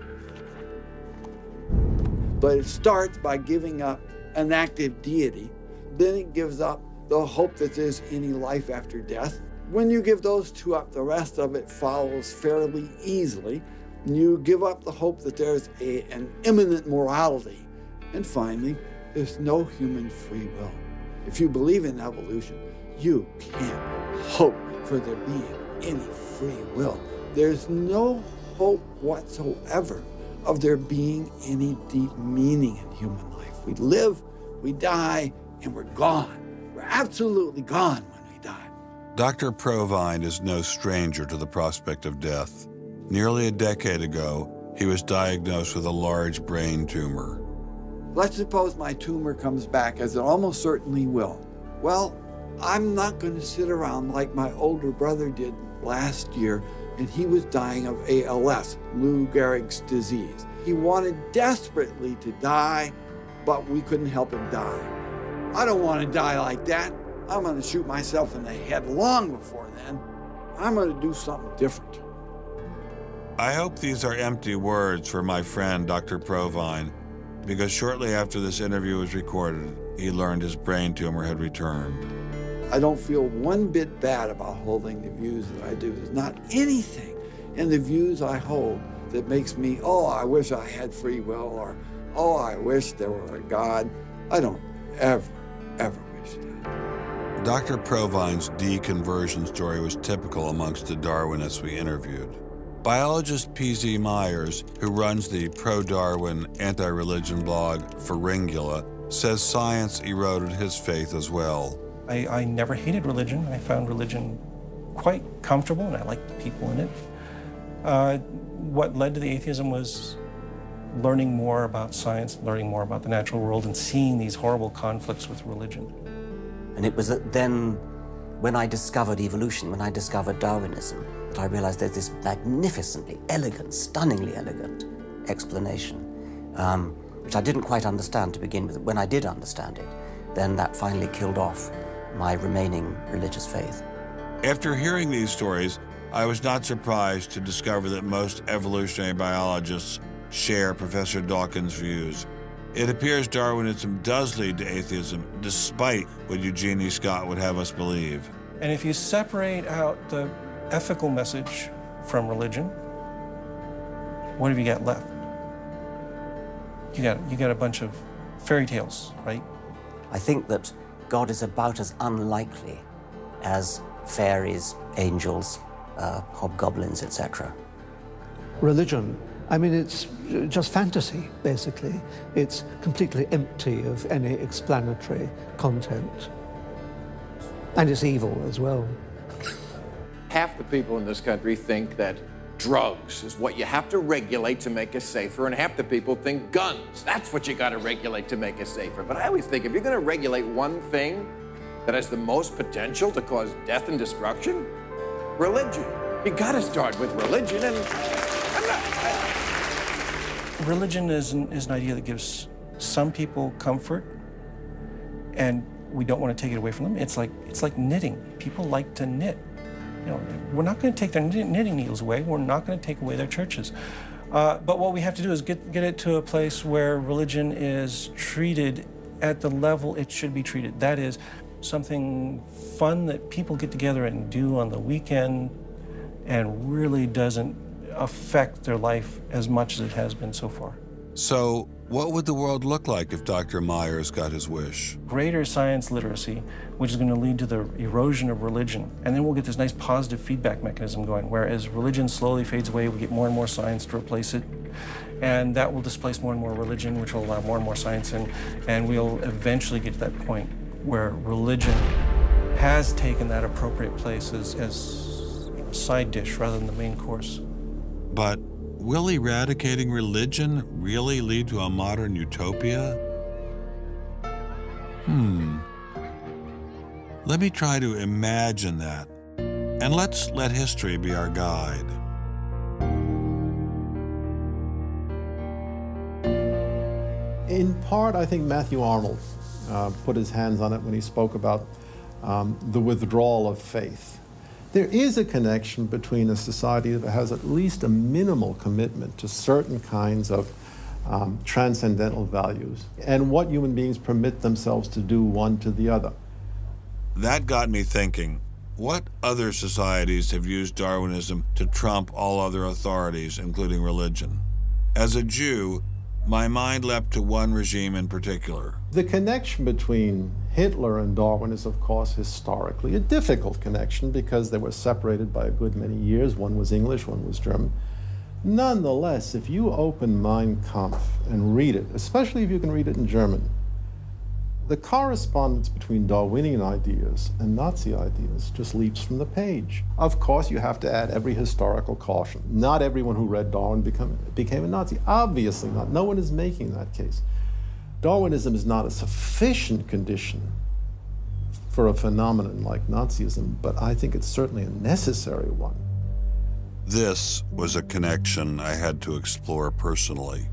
But it starts by giving up an active deity, then it gives up the hope that there's any life after death. When you give those two up, the rest of it follows fairly easily. You give up the hope that there's an immanent morality. And finally, there's no human free will. If you believe in evolution, you can't hope for there being any free will. There's no hope whatsoever of there being any deep meaning in human life. We live, we die, and we're gone. We're absolutely gone when we die. Dr. Provine is no stranger to the prospect of death. Nearly a decade ago, he was diagnosed with a large brain tumor. Let's suppose my tumor comes back, as it almost certainly will. Well, I'm not going to sit around like my older brother did last year, and he was dying of ALS, Lou Gehrig's disease. He wanted desperately to die, but we couldn't help him die. I don't want to die like that. I'm going to shoot myself in the head long before then. I'm going to do something different. I hope these are empty words for my friend, Dr. Provine, because shortly after this interview was recorded, he learned his brain tumor had returned. I don't feel one bit bad about holding the views that I do. There's not anything in the views I hold that makes me, oh, I wish I had free will, or, oh, I wish there were a God. I don't ever wish that. Dr. Provine's deconversion story was typical amongst the Darwinists we interviewed. Biologist P.Z. Myers, who runs the pro-Darwin, anti-religion blog Pharyngula, says science eroded his faith as well. I never hated religion. I found religion quite comfortable, and I liked the people in it. What led to the atheism was learning more about science, learning more about the natural world, and seeing these horrible conflicts with religion. And it was then, when I discovered evolution, when I discovered Darwinism, that I realized there's this magnificently elegant, stunningly elegant explanation, which I didn't quite understand to begin with. When I did understand it, then that finally killed off my remaining religious faith. After hearing these stories, I was not surprised to discover that most evolutionary biologists share Professor Dawkins' views. It appears Darwinism does lead to atheism, despite what Eugenie Scott would have us believe. And if you separate out the ethical message from religion, what have you got left? You got a bunch of fairy tales, right? I think that God is about as unlikely as fairies, angels, hobgoblins, etc. Religion, I mean, it's just fantasy, basically. It's completely empty of any explanatory content. And it's evil as well. Half the people in this country think that drugs is what you have to regulate to make us safer, and half the people think guns, that's what you got to regulate to make us safer. But I always think if you're going to regulate one thing that has the most potential to cause death and destruction, religion. You got to start with religion, and Religion is an idea that gives some people comfort, and we don't want to take it away from them. It's like knitting. People like to knit. You know, we're not going to take their knitting needles away. We're not going to take away their churches. But what we have to do is get it to a place where religion is treated at the level it should be treated. That is, something fun that people get together and do on the weekend and really doesn't affect their life as much as it has been so far. So, what would the world look like if Dr. Myers got his wish? Greater science literacy, which is going to lead to the erosion of religion. And then we'll get this nice positive feedback mechanism going, where as religion slowly fades away, we get more and more science to replace it. And that will displace more and more religion, which will allow more and more science in. And we'll eventually get to that point where religion has taken that appropriate place as a side dish rather than the main course. But will eradicating religion really lead to a modern utopia? Let me try to imagine that. And let's let history be our guide. In part, I think Matthew Arnold put his hands on it when he spoke about the withdrawal of faith. There is a connection between a society that has at least a minimal commitment to certain kinds of transcendental values and what human beings permit themselves to do one to the other. That got me thinking, what other societies have used Darwinism to trump all other authorities, including religion? As a Jew, my mind leapt to one regime in particular. The connection between Hitler and Darwin is, of course, historically a difficult connection because they were separated by a good many years. One was English, one was German. Nonetheless, if you open Mein Kampf and read it, especially if you can read it in German, the correspondence between Darwinian ideas and Nazi ideas just leaps from the page. Of course, you have to add every historical caution. Not everyone who read Darwin became a Nazi. Obviously not. No one is making that case. Darwinism is not a sufficient condition for a phenomenon like Nazism, but I think it's certainly a necessary one. This was a connection I had to explore personally.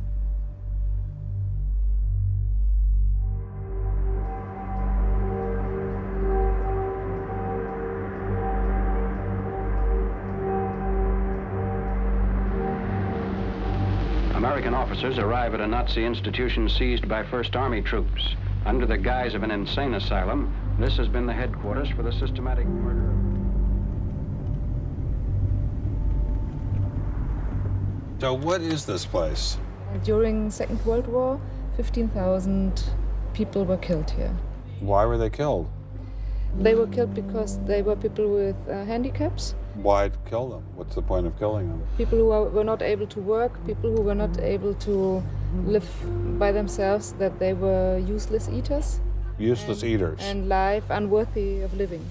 American officers arrive at a Nazi institution seized by First Army troops. Under the guise of an insane asylum, this has been the headquarters for the systematic murder. So what is this place? During Second World War, 15,000 people were killed here. Why were they killed? They were killed because they were people with handicaps. Why kill them? What's the point of killing them? People who were not able to work, people who were not able to live by themselves, that they were useless eaters. Useless eaters. And life unworthy of living.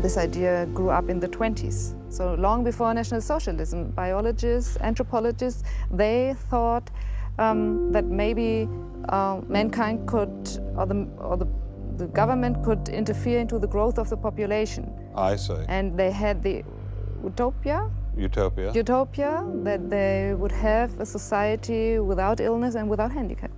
This idea grew up in the 20s. So long before National Socialism, biologists, anthropologists, they thought that maybe mankind could, or the government could interfere into the growth of the population. I see. And they had the utopia that they would have a society without illness and without handicap.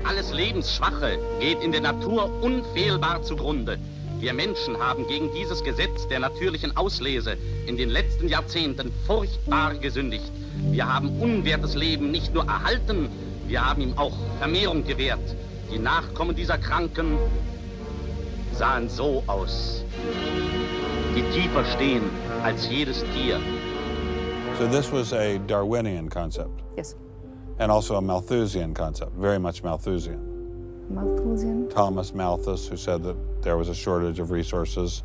Alles Lebensschwache geht in der Natur unfehlbar zugrunde. Wir Menschen haben gegen dieses Gesetz der natürlichen Auslese in den letzten Jahrzehnten furchtbar gesündigt. Wir haben unwertes Leben nicht nur erhalten, wir haben ihm auch Vermehrung gewährt. Die Nachkommen dieser Kranken sahen so aus, die tiefer stehen als jedes Tier. So this was a Darwinian concept? Yes. And also a Malthusian concept, very much Malthusian. Malthusian? Thomas Malthus, who said that there was a shortage of resources,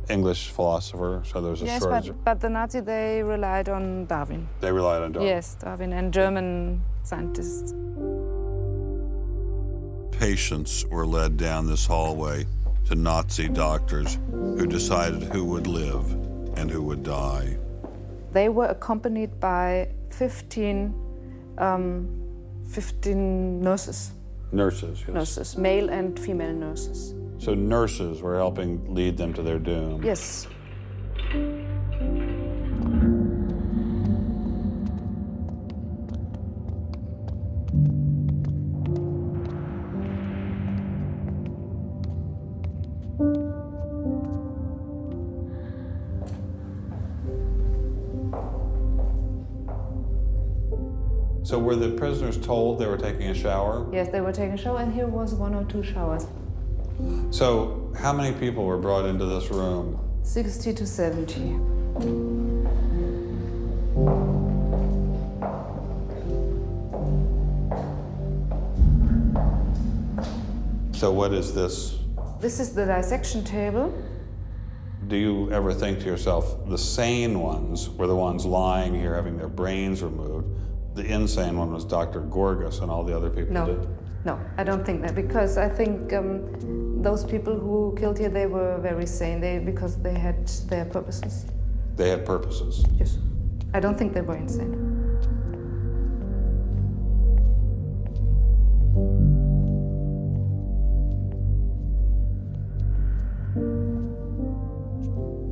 English philosopher, so there was a shortage. Yes, but the Nazis, they relied on Darwin. They relied on Darwin? Yes, Darwin and German scientists. Patients were led down this hallway to Nazi doctors who decided who would live and who would die. They were accompanied by 15 nurses. Nurses, yes. Nurses, male and female nurses. So nurses were helping lead them to their doom. Yes. So were the prisoners told they were taking a shower? Yes, they were taking a shower, and here was 1 or 2 showers. So how many people were brought into this room? 60 to 70. So what is this? This is the dissection table. Do you ever think to yourself, the sane ones were the ones lying here having their brains removed? The insane one was Dr. Gorgas and all the other people did? No, I don't think that, because I think those people who killed here, they were very sane, because they had their purposes. They had purposes? Yes. I don't think they were insane.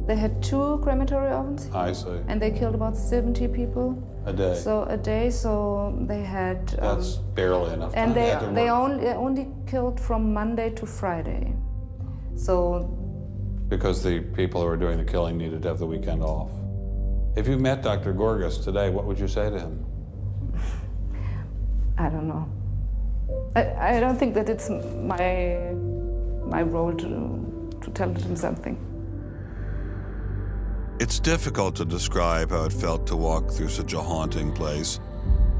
They had 2 crematory ovens. I see. And they killed about 70 people. A day? So a day, so they had... That's barely enough time. And they only killed from Monday to Friday. So... Because the people who were doing the killing needed to have the weekend off. If you met Dr. Gorgas today, what would you say to him? I don't know. I don't think that it's my role to tell him something. It's difficult to describe how it felt to walk through such a haunting place.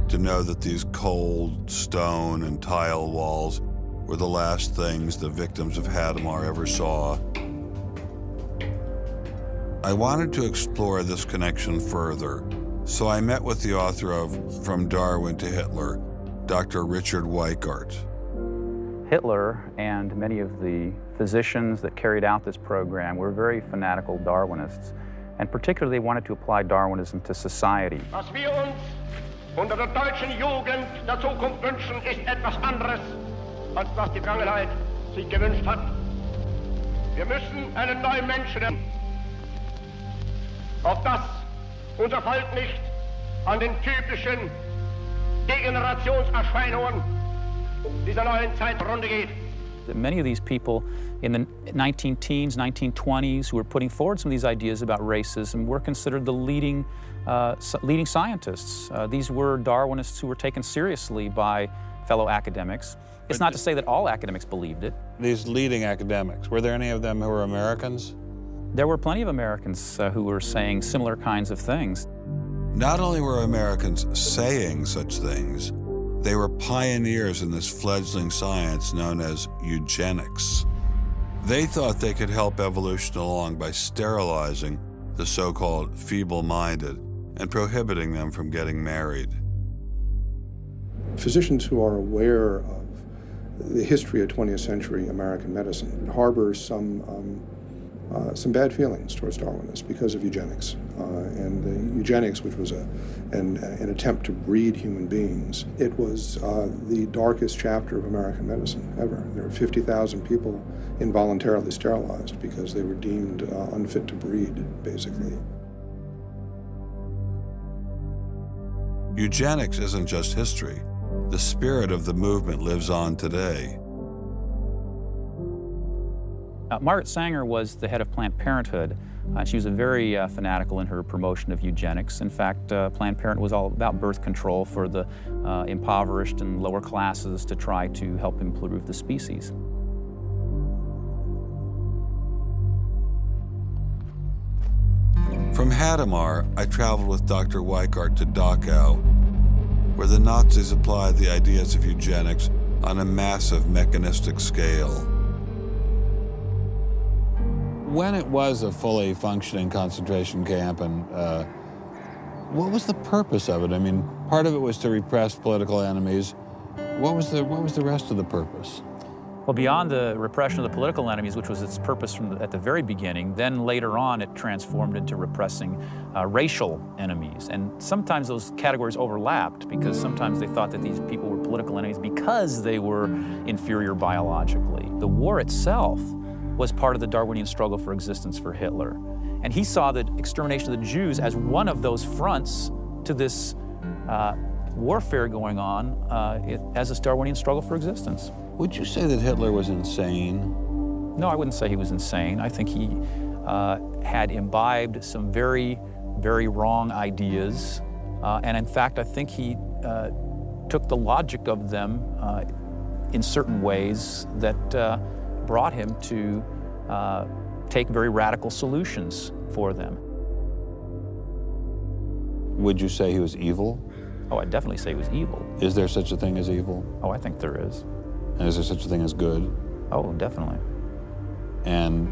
to know that these cold stone and tile walls were the last things the victims of Hadamar ever saw. I wanted to explore this connection further, so I met with the author of From Darwin to Hitler, Dr. Richard Weikart. Hitler and many of the physicians that carried out this program were very fanatical Darwinists, and particularly they wanted to apply Darwinism to society. Was wir uns unter der deutschen Jugend der Zukunft wünschen, ist etwas anderes, als was die Vergangenheit sich gewünscht hat. Wir müssen einen neuen Menschen, auf das unser Volk nicht an den typischen Degenerationserscheinungen dieser neuen Zeit runter geht. Many of these people in the 19-teens, 1920s who were putting forward some of these ideas about racism were considered the leading scientists. These were Darwinists who were taken seriously by fellow academics. It's not to say that all academics believed it. These leading academics, were there any of them who were Americans? There were plenty of Americans who were saying similar kinds of things. Not only were Americans saying such things, they were pioneers in this fledgling science known as eugenics. They thought they could help evolution along by sterilizing the so-called feeble-minded and prohibiting them from getting married. Physicians who are aware of the history of 20th century American medicine harbor some bad feelings towards Darwinists because of eugenics. And the eugenics, which was an attempt to breed human beings, it was the darkest chapter of American medicine ever. There were 50,000 people involuntarily sterilized because they were deemed unfit to breed, basically. Eugenics isn't just history. The spirit of the movement lives on today. Margaret Sanger was the head of Planned Parenthood. She was a very fanatical in her promotion of eugenics. In fact, Planned Parenthood was all about birth control for the impoverished and lower classes to try to help improve the species. From Hadamar, I traveled with Dr. Weikart to Dachau, where the Nazis applied the ideas of eugenics on a massive mechanistic scale. When it was a fully functioning concentration camp, and what was the purpose of it? I mean, part of it was to repress political enemies. What was the rest of the purpose? Well, beyond the repression of the political enemies, which was its purpose at the very beginning, then later on it transformed into repressing racial enemies. And sometimes those categories overlapped because sometimes they thought that these people were political enemies because they were inferior biologically. The war itself was part of the Darwinian struggle for existence for Hitler. And he saw the extermination of the Jews as one of those fronts to this warfare going on as this Darwinian struggle for existence. Would you say that Hitler was insane? No, I wouldn't say he was insane. I think he had imbibed some very, very wrong ideas. And in fact, I think he took the logic of them in certain ways that brought him to take very radical solutions for them. Would you say he was evil? Oh, I'd definitely say he was evil. Is there such a thing as evil? Oh, I think there is. And is there such a thing as good? Oh, definitely. And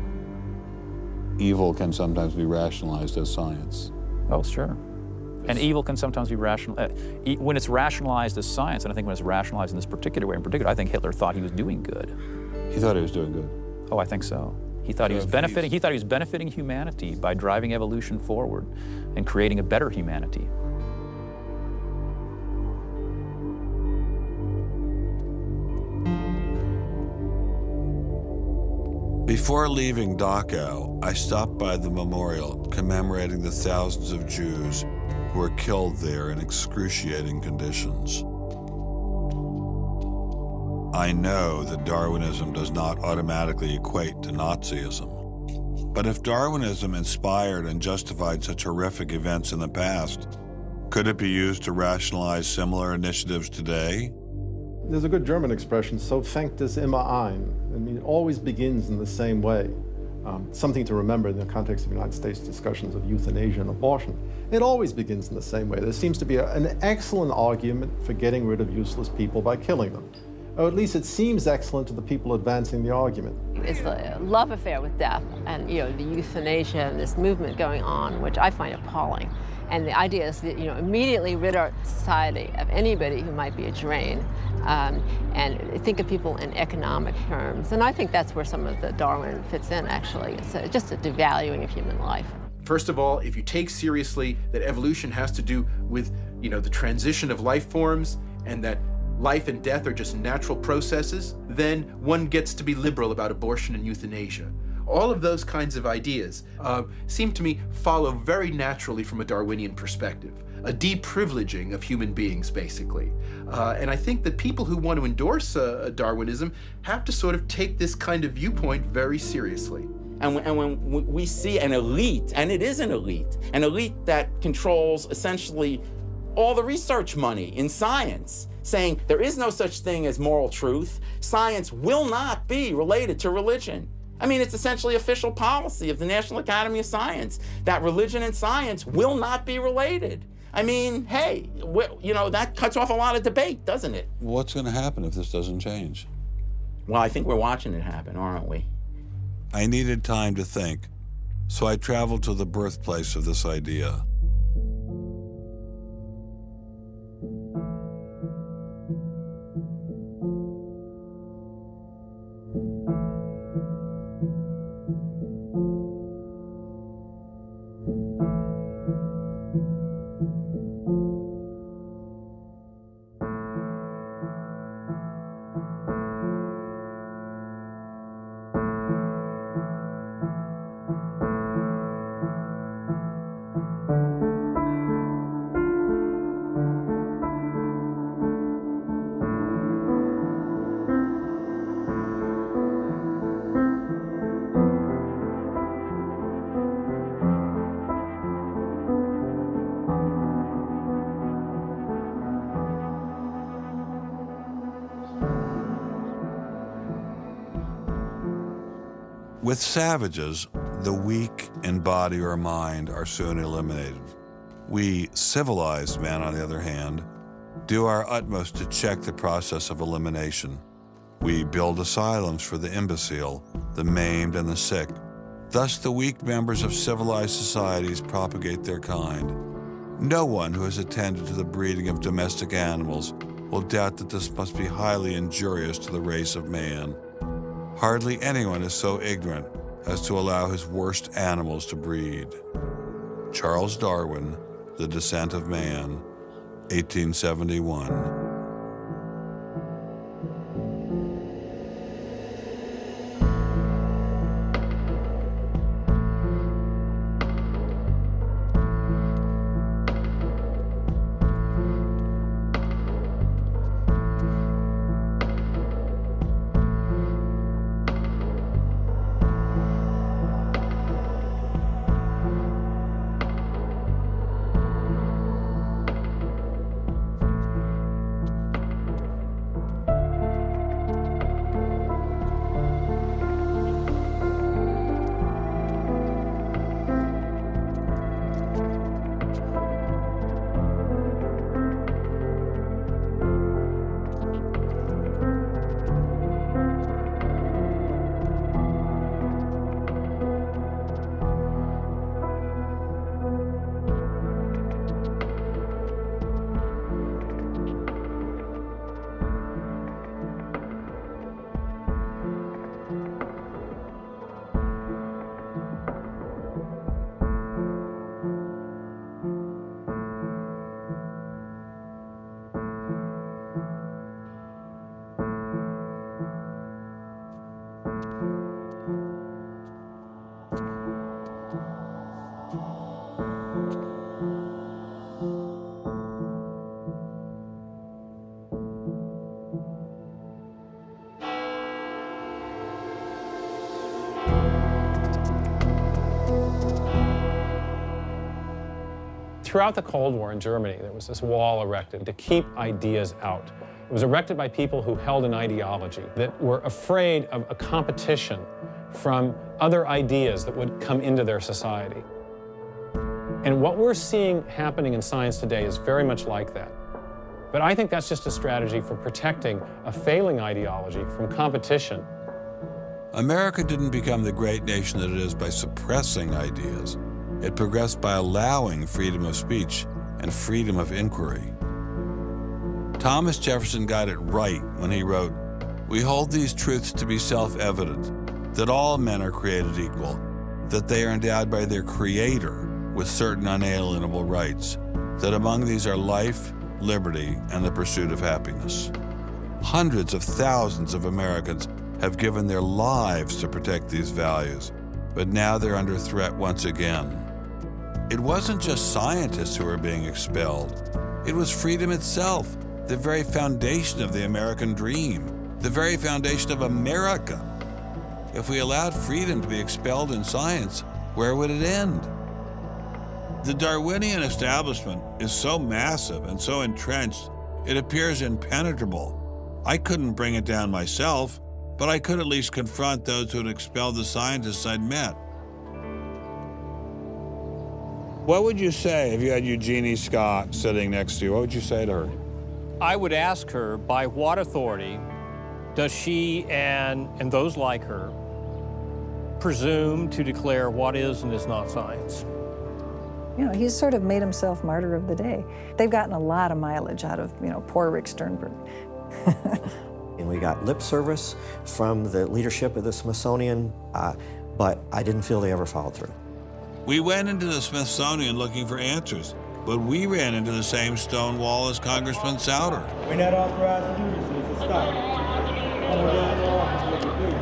evil can sometimes be rationalized as science. Oh, sure. And evil can sometimes be when it's rationalized as science, and I think when it's rationalized in this particular way, I think Hitler thought he was doing good. He thought he was doing good? Oh, I think so. He thought he was benefiting. He thought he was benefiting humanity by driving evolution forward and creating a better humanity. Before leaving Dachau, I stopped by the memorial commemorating the thousands of Jews who were killed there in excruciating conditions. I know that Darwinism does not automatically equate to Nazism. But if Darwinism inspired and justified such horrific events in the past, could it be used to rationalize similar initiatives today? There's a good German expression, so fängt es immer an. I mean, it always begins in the same way. Something to remember in the context of United States discussions of euthanasia and abortion. It always begins in the same way. There seems to be an excellent argument for getting rid of useless people by killing them. Or at least it seems excellent to the people advancing the argument. It's the love affair with death and, the euthanasia and this movement going on, which I find appalling. And the idea is that, immediately rid our society of anybody who might be a drain, and think of people in economic terms. And I think that's where some of the Darwin fits in, actually. It's just a devaluing of human life. First of all, if you take seriously that evolution has to do with, the transition of life forms, and that life and death are just natural processes, then one gets to be liberal about abortion and euthanasia. All of those kinds of ideas seem to me follow very naturally from a Darwinian perspective, a deprivileging of human beings, basically. And I think that people who want to endorse Darwinism have to sort of take this kind of viewpoint very seriously. And when we see an elite, and it is an elite that controls essentially all the research money in science, saying there is no such thing as moral truth, science will not be related to religion. I mean, it's essentially official policy of the National Academy of Science that religion and science will not be related. I mean, hey, that cuts off a lot of debate, doesn't it? What's going to happen if this doesn't change? Well, I think we're watching it happen, aren't we? I needed time to think, so I traveled to the birthplace of this idea. With savages, the weak in body or mind are soon eliminated. We, civilized men, on the other hand, do our utmost to check the process of elimination. We build asylums for the imbecile, the maimed, and the sick. Thus, the weak members of civilized societies propagate their kind. No one who has attended to the breeding of domestic animals will doubt that this must be highly injurious to the race of man. Hardly anyone is so ignorant as to allow his worst animals to breed. Charles Darwin, The Descent of Man, 1871. Throughout the Cold War in Germany, there was this wall erected to keep ideas out. It was erected by people who held an ideology, that were afraid of a competition from other ideas that would come into their society. And what we're seeing happening in science today is very much like that. But I think that's just a strategy for protecting a failing ideology from competition. America didn't become the great nation that it is by suppressing ideas. It progressed by allowing freedom of speech and freedom of inquiry. Thomas Jefferson got it right when he wrote, "We hold these truths to be self-evident, that all men are created equal, that they are endowed by their Creator with certain unalienable rights, that among these are life, liberty, and the pursuit of happiness." Hundreds of thousands of Americans have given their lives to protect these values, but now they're under threat once again. It wasn't just scientists who were being expelled. It was freedom itself, the very foundation of the American dream, the very foundation of America. If we allowed freedom to be expelled in science, where would it end? The Darwinian establishment is so massive and so entrenched, it appears impenetrable. I couldn't bring it down myself, but I could at least confront those who had expelled the scientists I'd met. What would you say if you had Eugenie Scott sitting next to you? What would you say to her? I would ask her, by what authority does she and those like her presume to declare what is and is not science? You know, he's sort of made himself martyr of the day. They've gotten a lot of mileage out of, poor Rick Sternberg. And we got lip service from the leadership of the Smithsonian, but I didn't feel they ever followed through. We went into the Smithsonian looking for answers, but we ran into the same stone wall as Congressman Souter. We're not authorized to do this, so it's a stop. Come on down to the office, will you please?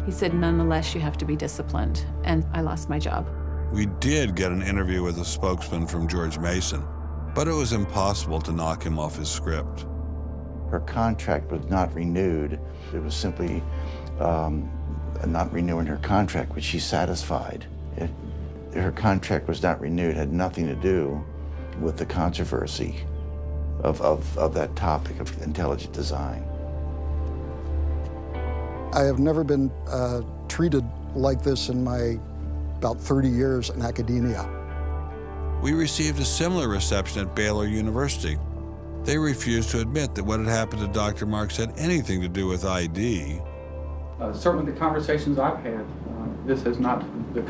He said, nonetheless, you have to be disciplined, and I lost my job. We did get an interview with a spokesman from George Mason, but it was impossible to knock him off his script. Her contract was not renewed. It was simply not renewing her contract, which she's satisfied. Her contract was not renewed, had nothing to do with the controversy of that topic of intelligent design. I have never been treated like this in my about 30 years in academia. We received a similar reception at Baylor University. They refused to admit that what had happened to Dr. Marks had anything to do with ID. Certainly the conversations I've had, this has not, the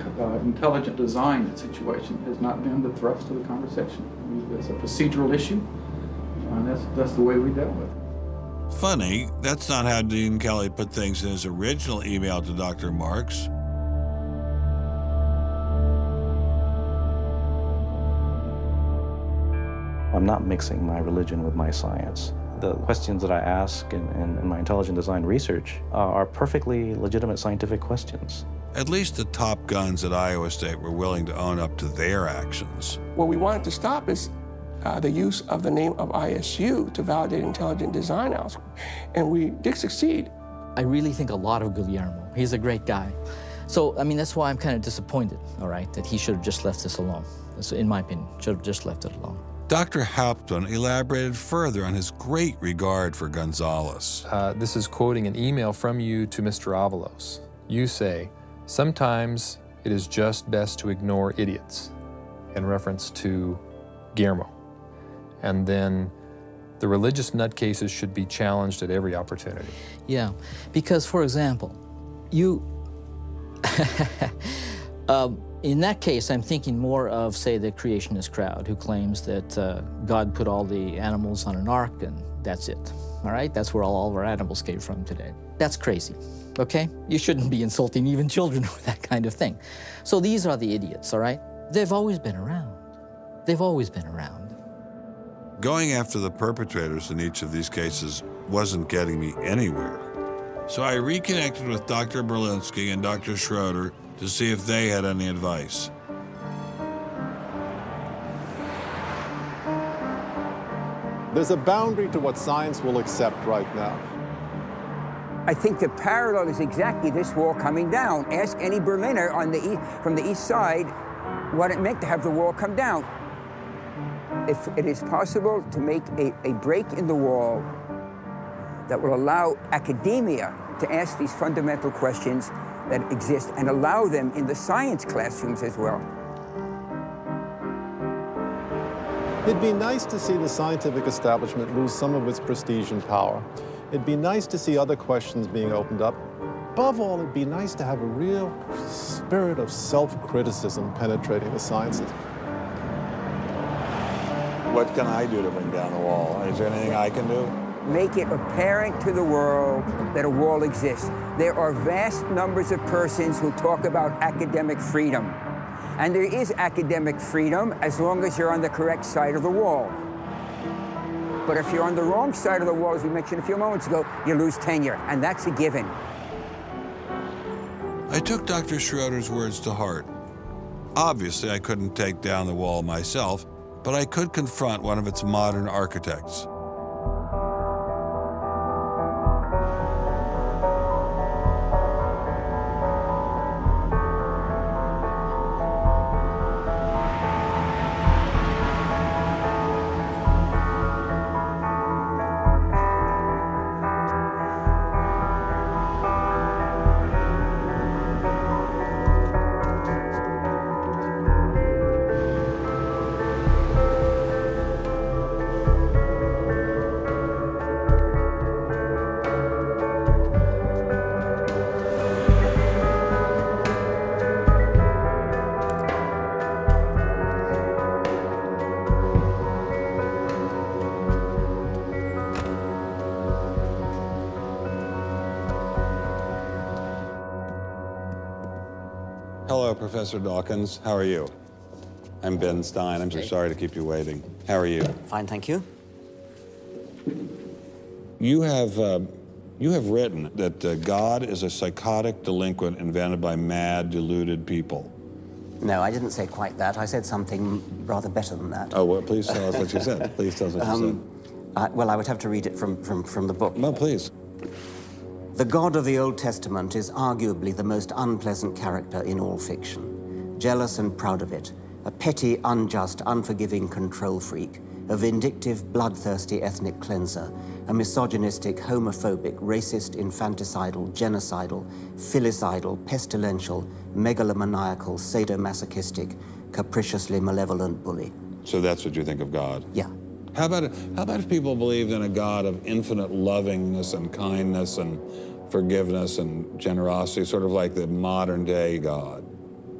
intelligent design situation has not been the thrust of the conversation. It's a procedural issue, and that's the way we dealt with it. Funny, that's not how Dean Kelly put things in his original email to Dr. Marks. I'm not mixing my religion with my science. The questions that I ask in my intelligent design research are perfectly legitimate scientific questions. At least the top guns at Iowa State were willing to own up to their actions. What we wanted to stop is the use of the name of ISU to validate intelligent design algorithms, and we did succeed. I really think a lot of Guillermo. He's a great guy. So, I mean, that's why I'm kind of disappointed, all right, that he should have just left this alone. So, in my opinion, should have just left it alone. Dr. Hauptmann elaborated further on his great regard for Gonzalez. This is quoting an email from you to Mr. Avalos. You say, "Sometimes it is just best to ignore idiots," in reference to Guillermo. And then the religious nutcases should be challenged at every opportunity. Yeah, because, for example, you... in that case, I'm thinking more of, say, the creationist crowd who claims that God put all the animals on an ark and that's it, all right? That's where all of our animals came from today. That's crazy, okay? You shouldn't be insulting even children with that kind of thing. So these are the idiots, all right? They've always been around. They've always been around. Going after the perpetrators in each of these cases wasn't getting me anywhere. So I reconnected with Dr. Berlinski and Dr. Schroeder to see if they had any advice. There's a boundary to what science will accept right now. I think the parallel is exactly this wall coming down. Ask any Berliner from the east side what it meant to have the wall come down. If it is possible to make a break in the wall that will allow academia to ask these fundamental questions that exist and allow them in the science classrooms as well. It'd be nice to see the scientific establishment lose some of its prestige and power. It'd be nice to see other questions being opened up. Above all, it'd be nice to have a real spirit of self-criticism penetrating the sciences. What can I do to bring down the wall? Is there anything I can do? Make it apparent to the world that a wall exists. There are vast numbers of persons who talk about academic freedom. And there is academic freedom as long as you're on the correct side of the wall. But if you're on the wrong side of the wall, as we mentioned a few moments ago, you lose tenure, and that's a given. I took Dr. Schroeder's words to heart. Obviously, I couldn't take down the wall myself, but I could confront one of its modern architects. Hello, Professor Dawkins. How are you? I'm Ben Stein. I'm so sorry to keep you waiting. How are you? Fine, thank you. You have written that God is a psychotic delinquent invented by mad, deluded people. No, I didn't say quite that. I said something rather better than that. Oh, well, please tell us what you said. Please tell us what you said. Well, I would have to read it from the book. No, please. The God of the Old Testament is arguably the most unpleasant character in all fiction. Jealous and proud of it, a petty, unjust, unforgiving control freak, a vindictive, bloodthirsty ethnic cleanser, a misogynistic, homophobic, racist, infanticidal, genocidal, filicidal, pestilential, megalomaniacal, sadomasochistic, capriciously malevolent bully. So that's what you think of God? Yeah. How about if people believed in a God of infinite lovingness and kindness and forgiveness and generosity, sort of like the modern day God?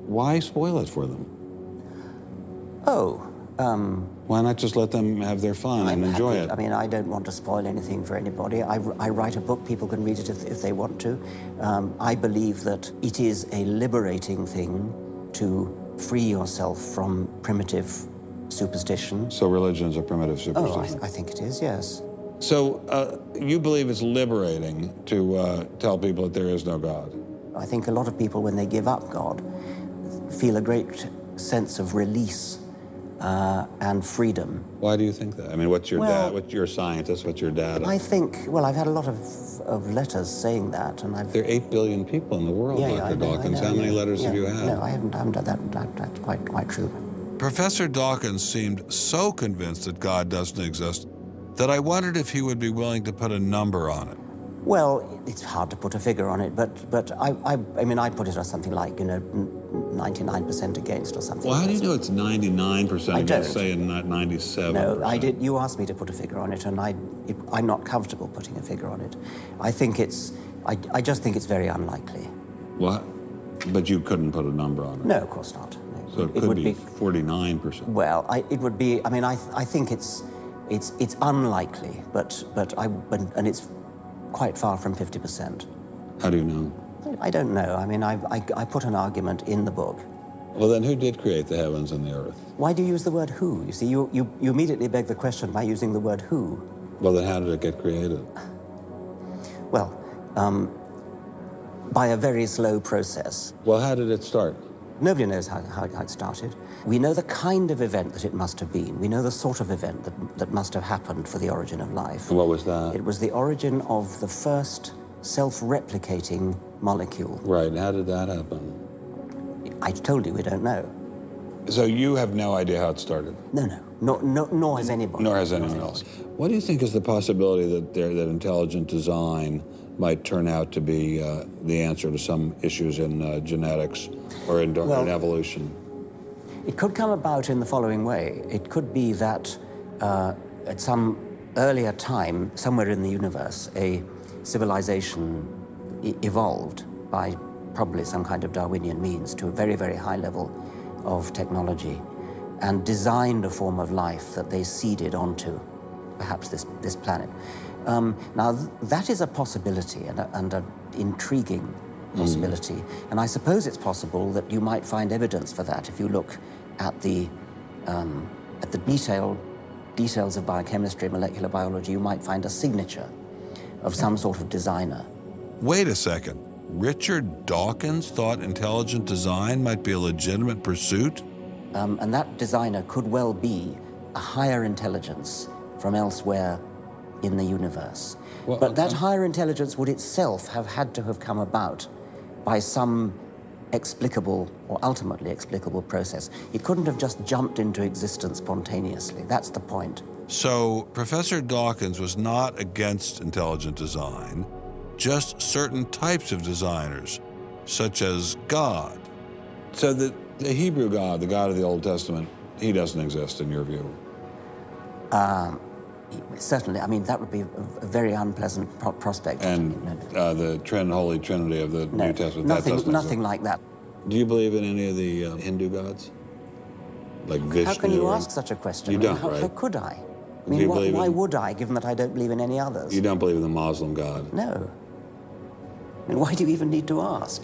Why spoil it for them? Why not just let them have their fun and enjoy it? I mean, I don't want to spoil anything for anybody. I write a book, people can read it if they want to. I believe that it is a liberating thing to free yourself from primitive superstition. So religion is a primitive superstition? Oh, I think it is, yes. So you believe it's liberating to tell people that there is no God? I think a lot of people, when they give up God, feel a great sense of release and freedom. Why do you think that? I mean, what's your dad? What's your scientist? What's your data? I think, well, I've had a lot of letters saying that, and I've... There are 8 billion people in the world, Dr. Dawkins. How many letters have you had? No, I haven't done that. That's quite true. Professor Dawkins seemed so convinced that God doesn't exist that I wondered if he would be willing to put a number on it. Well, it's hard to put a figure on it, but I mean, I'd put it as something like, 99% against or something. Well, how do you know it's 99% against, say, not 97%? No, I did. You asked me to put a figure on it, and I'm not comfortable putting a figure on it. I think I just think it's very unlikely. What? But you couldn't put a number on it? No, of course not. So it could be 49%. Well, it would be. I mean, I think it's unlikely, and it's quite far from 50%. How do you know? I don't know. I mean, I put an argument in the book. Well, then who did create the heavens and the earth? Why do you use the word who? You see, you immediately beg the question by using the word who. Well, then how did it get created? Well, by a very slow process. Well, how did it start? Nobody knows how it started. We know the kind of event that it must have been. We know the sort of event that must have happened for the origin of life. What was that? It was the origin of the first self-replicating molecule. Right, and how did that happen? I told you we don't know. So you have no idea how it started? No. Nor has anybody. Nor has anyone else. What do you think is the possibility that intelligent design might turn out to be the answer to some issues in genetics or in evolution? It could come about in the following way. It could be that at some earlier time, somewhere in the universe, a civilization evolved by probably some kind of Darwinian means to a very, very high level of technology and designed a form of life that they seeded onto, perhaps this planet. Now, that is a possibility and an intriguing possibility. And I suppose it's possible that you might find evidence for that if you look at the details of biochemistry, molecular biology. You might find a signature of some sort of designer. Wait a second. Richard Dawkins thought intelligent design might be a legitimate pursuit? And that designer could well be a higher intelligence from elsewhere in the universe. Well, but that higher intelligence would itself have had to have come about by some explicable or ultimately explicable process. It couldn't have just jumped into existence spontaneously. That's the point. So Professor Dawkins was not against intelligent design, just certain types of designers, such as God. So the Hebrew God, the God of the Old Testament, he doesn't exist in your view? Certainly. I mean, that would be a very unpleasant prospect. And the Holy Trinity of the New Testament, nothing like that. Do you believe in any of the Hindu gods? Like Vishnu? How can you ask such a question? You don't, right? How could I? I mean, why would I, given that I don't believe in any others? You don't believe in the Muslim God? No. I mean, why do you even need to ask?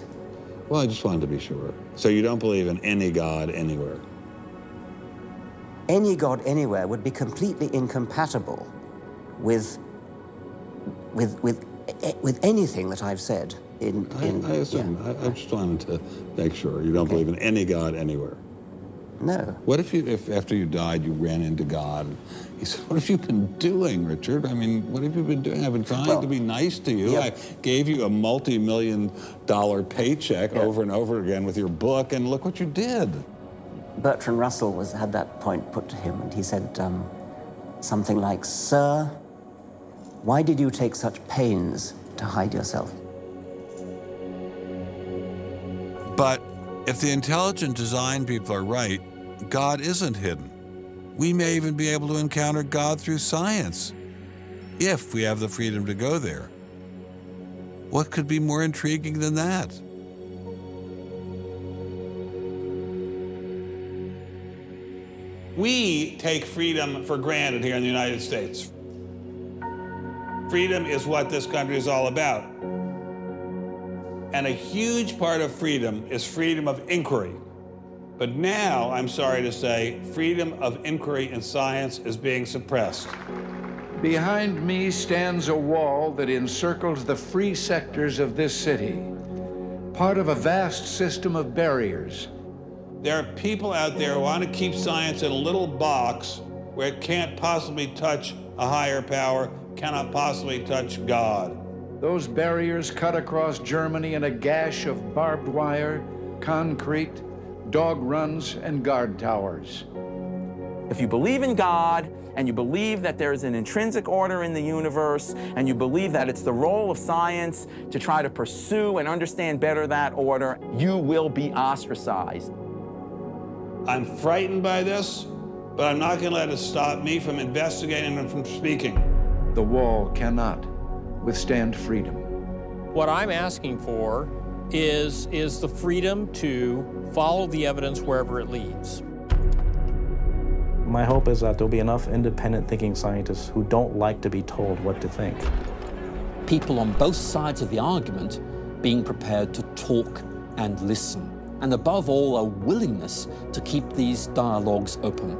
Well, I just wanted to be sure. So you don't believe in any God anywhere? Any God anywhere would be completely incompatible with anything that I've said. I assume. Yeah. I just wanted to make sure you don't believe in any God anywhere. No. What if after you died you ran into God? He said, "What have you been doing, Richard? I mean, what have you been doing? I've been trying to be nice to you. I gave you a multi-million-dollar paycheck over and over again with your book, and look what you did." Bertrand Russell had that point put to him, and he said something like, "Sir, why did you take such pains to hide yourself?" But if the intelligent design people are right, God isn't hidden. We may even be able to encounter God through science, if we have the freedom to go there. What could be more intriguing than that? We take freedom for granted here in the United States. Freedom is what this country is all about. And a huge part of freedom is freedom of inquiry. But now, I'm sorry to say, freedom of inquiry in science is being suppressed. Behind me stands a wall that encircles the free sectors of this city, part of a vast system of barriers. There are people out there who want to keep science in a little box where it can't possibly touch a higher power, cannot possibly touch God. Those barriers cut across Germany in a gash of barbed wire, concrete, dog runs, and guard towers. If you believe in God, and you believe that there is an intrinsic order in the universe, and you believe that it's the role of science to try to pursue and understand better that order, you will be ostracized. I'm frightened by this, but I'm not going to let it stop me from investigating and from speaking. The wall cannot withstand freedom. What I'm asking for is the freedom to follow the evidence wherever it leads. My hope is that there'll be enough independent thinking scientists who don't like to be told what to think. People on both sides of the argument being prepared to talk and listen. And above all, a willingness to keep these dialogues open.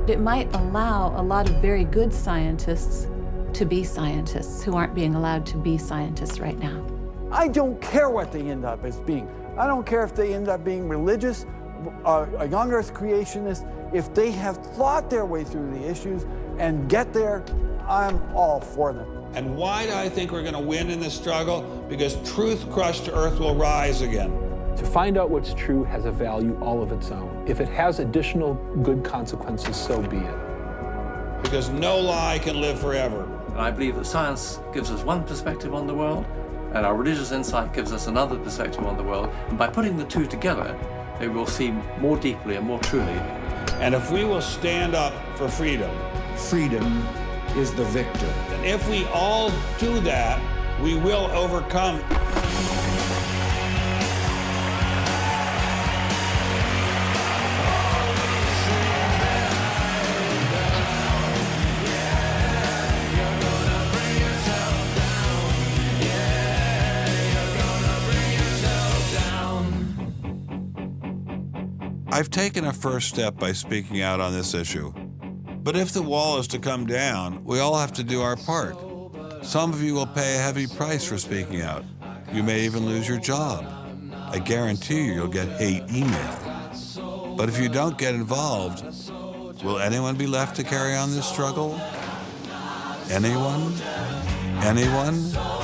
It might allow a lot of very good scientists to be scientists who aren't being allowed to be scientists right now. I don't care what they end up as being. I don't care if they end up being religious, a young earth creationist. If they have thought their way through the issues and get there, I'm all for them. And why do I think we're going to win in this struggle? Because truth-crushed earth will rise again. To find out what's true has a value all of its own. If it has additional good consequences, so be it. because no lie can live forever. And I believe that science gives us one perspective on the world, and our religious insight gives us another perspective on the world. And by putting the two together, they will see more deeply and more truly. And if we will stand up for freedom, freedom is the victor. And if we all do that, we will overcome. I've taken a first step by speaking out on this issue. But if the wall is to come down, we all have to do our part. Some of you will pay a heavy price for speaking out. You may even lose your job. I guarantee you'll get hate email. But if you don't get involved, will anyone be left to carry on this struggle? Anyone? Anyone?